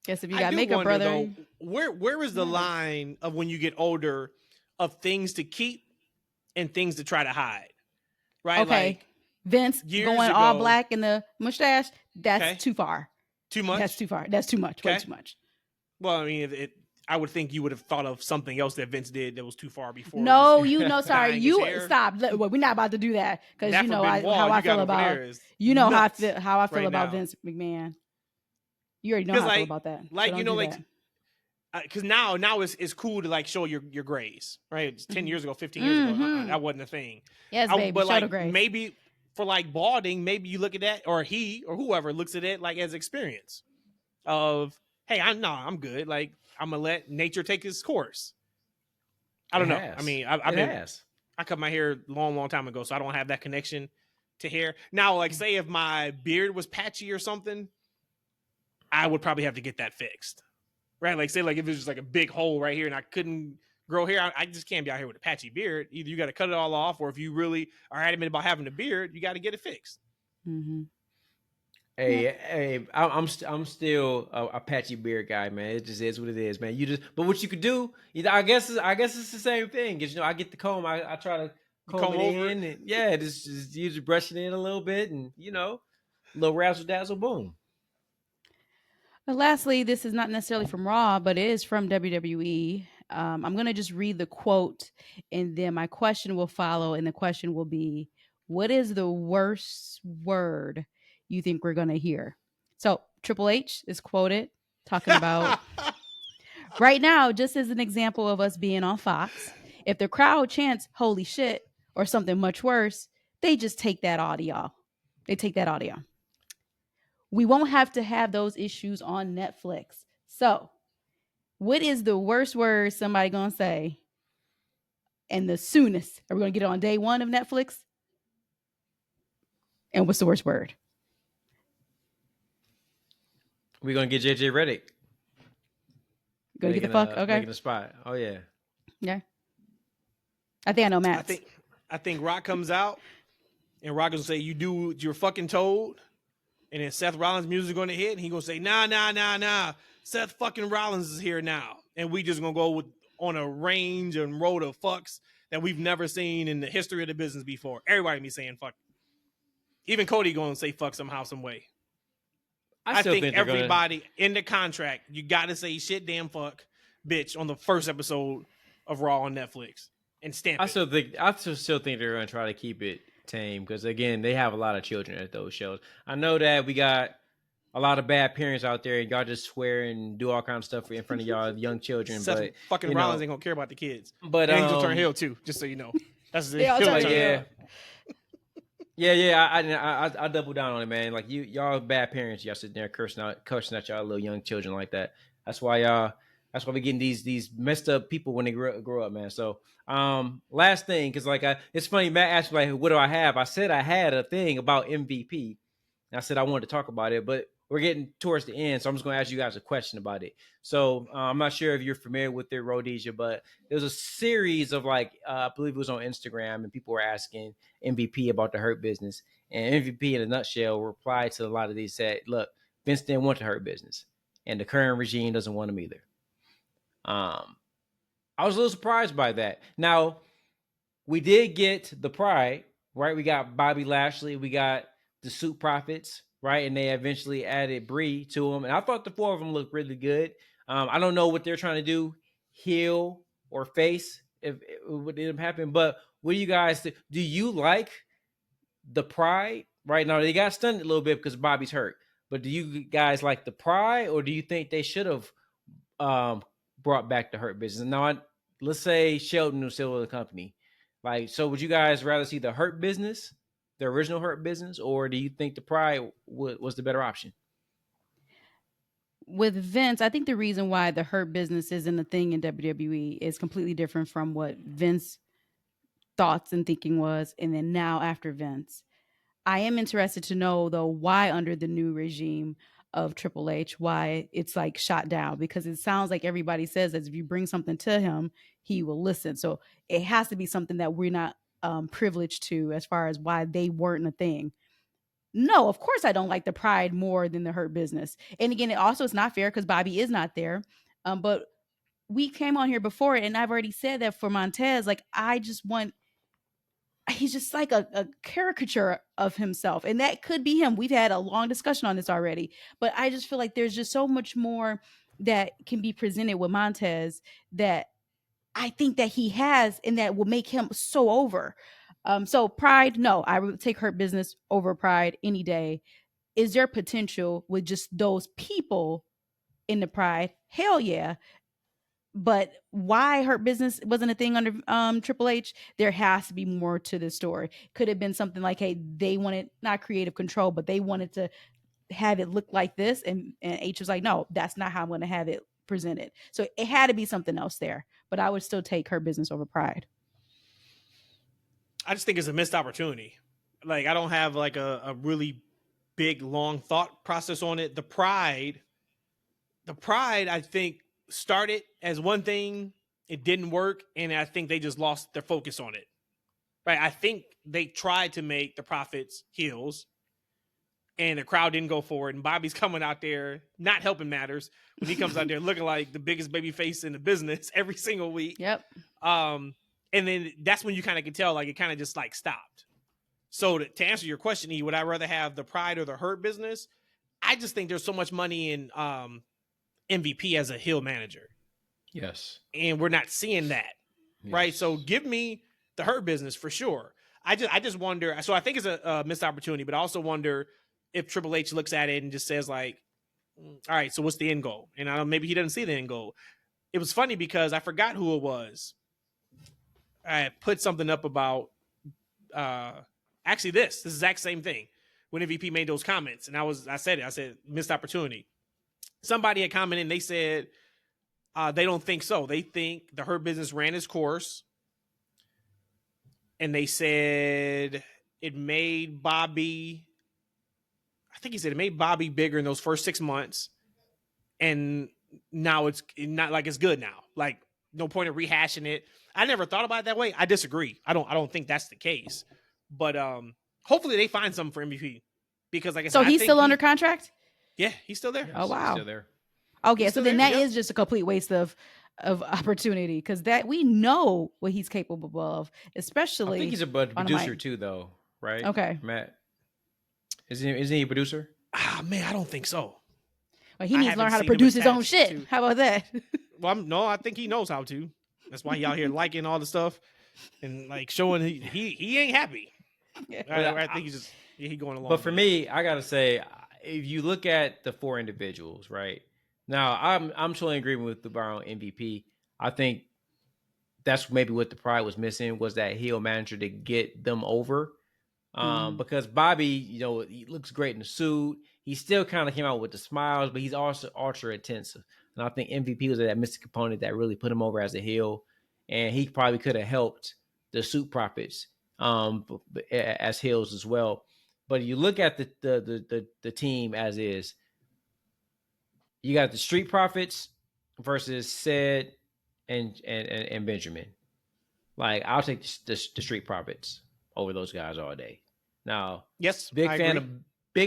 Guess if you got makeup, brother. Though, where is the line of when you get older of things to keep and things to try to hide? Right? Okay. Like, Vince going all black in the mustache, that's too far. Too much? That's too far. That's too much. Way too much. Well, I mean, I would think you would have thought of something else that Vince did that was too far before. No, sorry. You stop. We're not about to do that, because you know how I feel about how I feel about Vince McMahon. You already know how I feel about that. Like, so because now it's cool to like show your grays, right? It's 10 years ago, 15 years ago, that wasn't a thing. Yes, baby. But like maybe for like balding, maybe you look at that, or he or whoever looks at it like as experience of, hey, I'm good. Like, I'm gonna let nature take its course. I don't know. I mean, I cut my hair long time ago, so I don't have that connection to hair. Now, like, say if my beard was patchy or something, I would probably have to get that fixed, right? Like, say, like if it's just like a big hole right here and I couldn't grow hair, I just can't be out here with a patchy beard. Either you got to cut it all off, or if you really are adamant about having a beard, you got to get it fixed. Mm-hmm. Hey, I'm still a patchy beard guy, man. It just is what it is, man. But what you could do, I guess it's the same thing. Cause I get the comb, I try to comb it over in, and just use brush it in a little bit, and little razzle dazzle, boom. Lastly, this is not necessarily from Raw, but it is from WWE. I'm going to just read the quote, and then my question will follow, and the question will be, what is the worst word you think we're going to hear? So Triple H is quoted talking about, right now, just as an example of us being on Fox, if the crowd chants, holy shit, or something much worse, they just take that audio. We won't have to have those issues on Netflix. So, what is the worst word somebody gonna say? And the soonest? Are we gonna get it on day one of Netflix? And what's the worst word? We're gonna get JJ Redick. Gonna get the fuck? Okay. Making the spot. Oh yeah. Yeah. I think I know Matt. I think Rock comes out, and Rock gonna say, "You do what you're fucking told." And then Seth Rollins' music going to hit, and he going to say, nah. Seth fucking Rollins is here now. And we just going to go on a range and road of fucks that we've never seen in the history of the business before. Everybody be saying fuck. Even Cody going to say fuck somehow, some way. I think everybody in the contract, you got to say shit, damn, fuck, bitch on the first episode of Raw on Netflix and stamp it. I still think they're going to try to keep it tame, because again, they have a lot of children at those shows. I know that we got a lot of bad parents out there, and y'all just swear and do all kinds of stuff in front of y'all young children. Seth but fucking Rollins ain't gonna care about the kids. But and he's gonna turn heel too, just so you know. That's I double down on it, man. Like, y'all bad parents, y'all sitting there cursing at y'all little young children like that. That's why we getting these messed up people when they grow up, man. So last thing, because it's funny, Matt asked me, like, what do I have? I said I had a thing about MVP. And I said I wanted to talk about it, but we're getting towards the end, so I'm just going to ask you guys a question about it. So I'm not sure if you're familiar with it, Rhodesia, but there's a series of I believe it was on Instagram, and people were asking MVP about the Hurt Business, and MVP in a nutshell replied to a lot of these, said, "Look, Vince didn't want the Hurt Business, and the current regime doesn't want them either." I was a little surprised by that. Now, we did get the Pride, right? We got Bobby Lashley, we got the Suit Profits, right? And they eventually added Brie to them. And I thought the four of them looked really good. I don't know what they're trying to do, heel or face, if it would end up happening. But what do you guys think? Do you like the Pride right now? They got stunned a little bit because Bobby's hurt. But do you guys like the Pride, or do you think they should have brought back the Hurt Business? Now, let's say Shelton was still with the company. So would you guys rather see the Hurt Business, the original Hurt Business, or do you think the Pride was the better option? With Vince, I think the reason why the Hurt Business isn't a thing in WWE is completely different from what Vince thoughts and thinking was, and then now after Vince. I am interested to know, though, why under the new regime of Triple H, why it's shot down, because it sounds like everybody says that if you bring something to him, he will listen. So it has to be something that we're not privileged to, as far as why they weren't a thing. No, of course I don't like the Pride more than the Hurt Business. And again, it's not fair because Bobby is not there. But we came on here before, and I've already said that for Montez, I just want, he's just like a caricature of himself, and that could be him. We've had a long discussion on this already, but I just feel like there's just so much more that can be presented with Montez that I think that he has, and that will make him so over. So Pride, no, I would take Hurt Business over Pride any day. Is there potential with just those people in the Pride? Hell yeah. But why Hurt Business wasn't a thing under Triple H? There has to be more to this story. Could have been something like, hey, they wanted not creative control, but they wanted to have it look like this, and H was like, no, that's not how I'm going to have it presented. So it had to be something else there. But I would still take Hurt Business over Pride. I just think it's a missed opportunity. I don't have a really big, long thought process on it. The Pride, I think, started as one thing. It didn't work, and I think they just lost their focus on it. Right? I think they tried to make the Profits heels, and the crowd didn't go for it. And Bobby's coming out there not helping matters when he comes out there looking like the biggest baby face in the business every single week. Yep. And then that's when you kind of can tell, it kind of just stopped. So to answer your question, would I rather have the Pride or the Hurt Business? I just think there's so much money in MVP as a heel manager. Yes. And we're not seeing that. Yes. Right. So give me the Hurt Business for sure. I just wonder. So I think it's a missed opportunity, but I also wonder if Triple H looks at it and just says all right, so what's the end goal? And maybe he doesn't see the end goal. It was funny because I forgot who it was. I put something up about actually this exact same thing when MVP made those comments. And I said missed opportunity. Somebody had commented and they said they don't think so. They think the Hurt Business ran its course. And they said it made Bobby, I think he said it made Bobby bigger in those first 6 months. And now it's not it's good now. No point in rehashing it. I never thought about it that way. I disagree. I don't think that's the case. But hopefully they find something for MVP. Because I said, so he's still under contract? Yeah, he's still there. Yes, oh wow. He's still there. Okay, so then that is just a complete waste of opportunity, because that we know what he's capable of, especially. I think he's a producer too, though, right? Okay, Matt, isn't he a producer? Ah, man, I don't think so. Well, he needs to learn how to produce his own shit. How about that? Well, I think he knows how to. That's why he out here liking all the stuff and showing he ain't happy. Yeah. I think he's going along. But for me, I gotta say, if you look at the four individuals, right? Now, I'm totally in agreement with the Bron MVP. I think that's maybe what the Pride was missing, was that heel manager to get them over. Because Bobby, he looks great in the suit. He still kind of came out with the smiles, but he's also ultra intensive. And I think MVP was that missing component that really put him over as a heel. And he probably could have helped the Suit Profits as heels as well. But you look at the team as is. you got the Street Profits versus Sid and Benjamin. Like, I'll take the Street Profits over those guys all day. Now, yes, big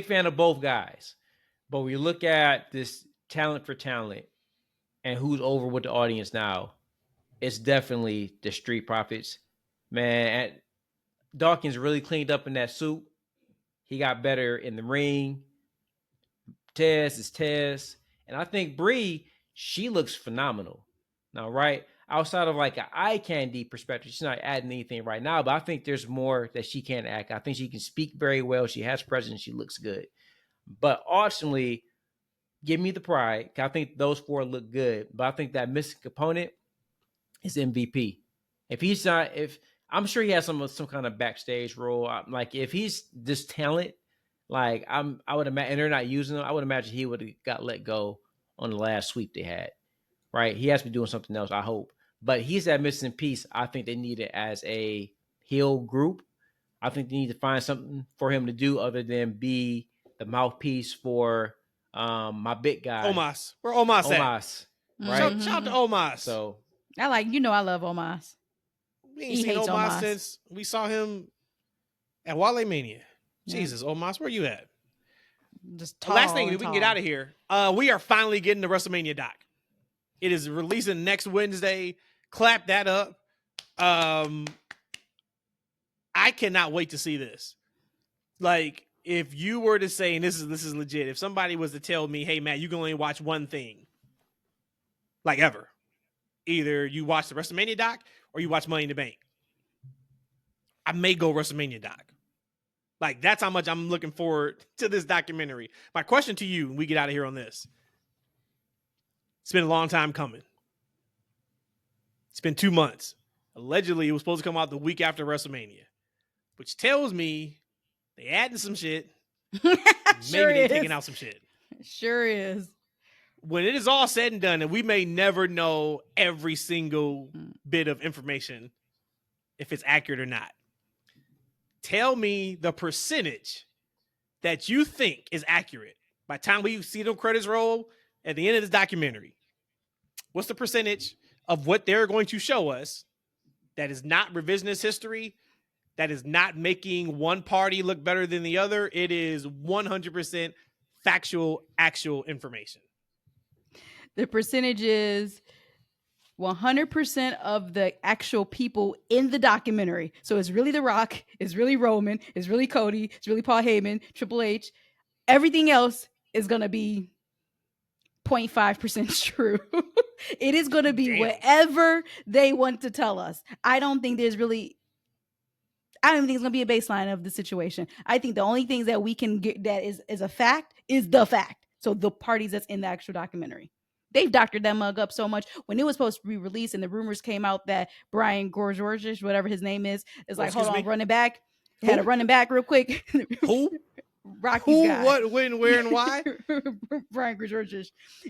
fan of both guys. But we look at this talent for talent and who's over with the audience now, it's definitely the Street Profits. Man, Dawkins really cleaned up in that suit. He got better in the ring. Tez is Tez. And I think Bree, she looks phenomenal. Now, right? Outside of like an eye candy perspective, she's not adding anything right now, but I think there's more that she can act. I think she can speak very well. She has presence. She looks good. But ultimately, give me the pride. I think those four look good. But I think that missing component is MVP. If he's not, I'm sure he has some kind of backstage role. Like if he's this talent, like I would imagine, and they're not using him, I would imagine he would have got let go on the last sweep they had. Right? He has to be doing something else, I hope. But he's that missing piece I think they need it as a heel group. I think they need to find something for him to do other than be the mouthpiece for my big guy. Omos. Where Omos at? Right? Shout out to Omos. So I love Omos. We ain't seen Omos since we saw him at Wale Mania. Yeah. Jesus, Omos, where you at? Just tall. Last thing, we can get out of here. We are finally getting the WrestleMania doc. It is releasing next Wednesday. Clap that up. I cannot wait to see this. Like, if you were to say, and this is legit, if somebody was to tell me, hey, Matt, you can only watch one thing, like ever. Either you watch the WrestleMania doc or you watch Money in the Bank. I may go WrestleMania doc. Like, that's how much I'm looking forward to this documentary. My question to you, when we get out of here on this. It's been a long time coming. It's been 2 months. Allegedly, it was supposed to come out the week after WrestleMania, which tells me they adding some shit. Sure maybe they taking out some shit. Sure is. When it is all said and done, and we may never know every single bit of information, if it's accurate or not, tell me the percentage that you think is accurate by the time we see them credits roll at the end of this documentary. What's the percentage of what they're going to show us that is not revisionist history, that is not making one party look better than the other? It is 100% factual, actual information. The percentage is 100% of the actual people in the documentary. So it's really The Rock, it's really Roman, it's really Cody, it's really Paul Heyman, Triple H. Everything else is going to be 0.5% true. It is going to be whatever they want to tell us. I don't think it's going to be a baseline of the situation. I think the only things that we can get that is a fact is the fact. So the parties that's in the actual documentary. They've doctored that mug up so much. When it was supposed to be released and the rumors came out that Brian George, whatever his name is like, hold on, running back. Had to running back real quick. Who? Rocky's guy. What, when, where, and why? Brian George.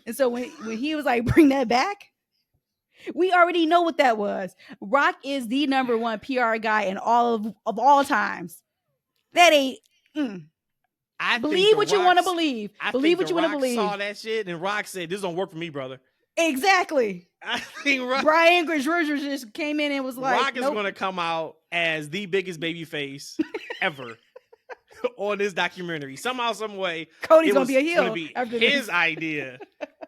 And so when he was like, bring that back, we already know what that was. Rock is the number one PR guy in all of all times. That ain't... Believe what you want to believe. Believe what you want to believe. Saw that shit and Rock said, "This don't work for me, brother." Exactly. I think Brian George just came in and was like, Rock is going to come out as the biggest babyface ever on this documentary. Somehow, some way, Cody's going to be a heel. Going to be after his idea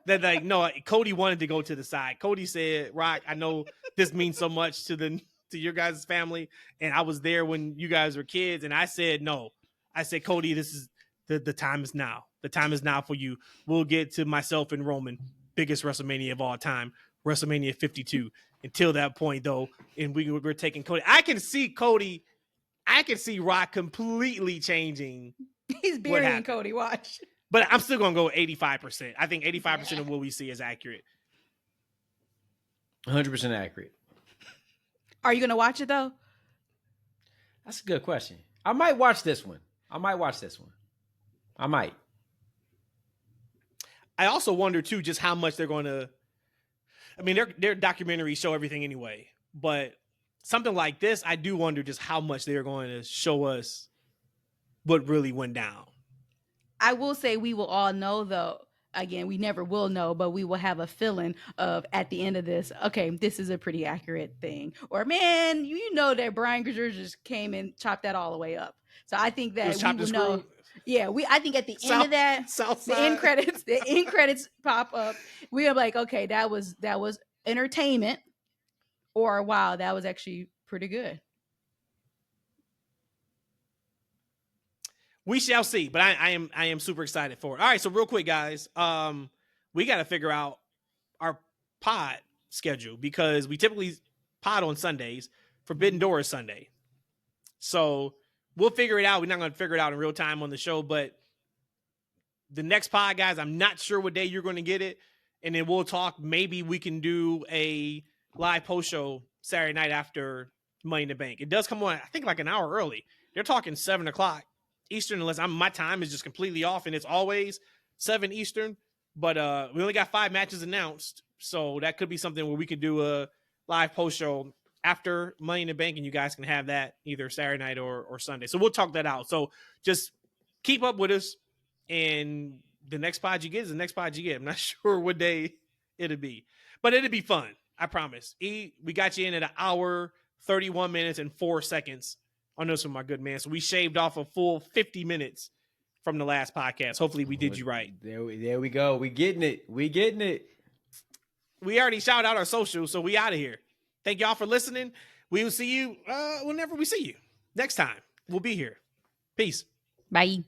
that, like, no, Cody wanted to go to the side. Cody said, "Rock, I know this means so much to your guys' family, and I was there when you guys were kids." And I said, "No." I said, "Cody, this is." The time is now. The time is now for you. We'll get to myself and Roman, biggest WrestleMania of all time, WrestleMania 52. Until that point, though, and we're taking Cody. I can see Rock completely changing. He's burying Cody. Watch. But I'm still going to go 85%. I think 85% of what we see is accurate. 100% accurate. Are you going to watch it, though? That's a good question. I might watch this one. I might. I also wonder, too, just how much they're going to... I mean, their documentaries show everything anyway. But something like this, I do wonder just how much they're going to show us what really went down. I will say we will all know, though, again, we never will know, but we will have a feeling of at the end of this, okay, this is a pretty accurate thing. Or man, you know that Brian Grazer just came and chopped that all the way up. So I think that we will know. Yeah, I think at the end of that, the end credits pop up. We are like, okay, that was entertainment, or wow, that was actually pretty good. We shall see, but I am super excited for it. All right, so real quick, guys, we got to figure out our pod schedule because we typically pod on Sundays. Forbidden Door is Sunday, so we'll figure it out. We're not going to figure it out in real time on the show, but the next pod, guys, I'm not sure what day you're going to get it, and then we'll talk. Maybe we can do a live post show Saturday night after Money in the Bank. It does come on, I think, like an hour early. They're talking 7:00 Eastern, unless my time is just completely off, and it's always 7 Eastern. But we only got 5 matches announced, so that could be something where we could do a live post show after Money in the Bank, and you guys can have that either Saturday night or Sunday. So we'll talk that out. So just keep up with us, and the next pod you get is the next pod you get. I'm not sure what day it'll be, but it'll be fun. I promise. We got you in at 1 hour, 31 minutes, and 4 seconds on this one, my good man. So we shaved off a full 50 minutes from the last podcast. Hopefully we did you right. There we go. We getting it. We already shouted out our socials, so we out of here. Thank y'all for listening. We will see you whenever we see you. Next time, we'll be here. Peace. Bye.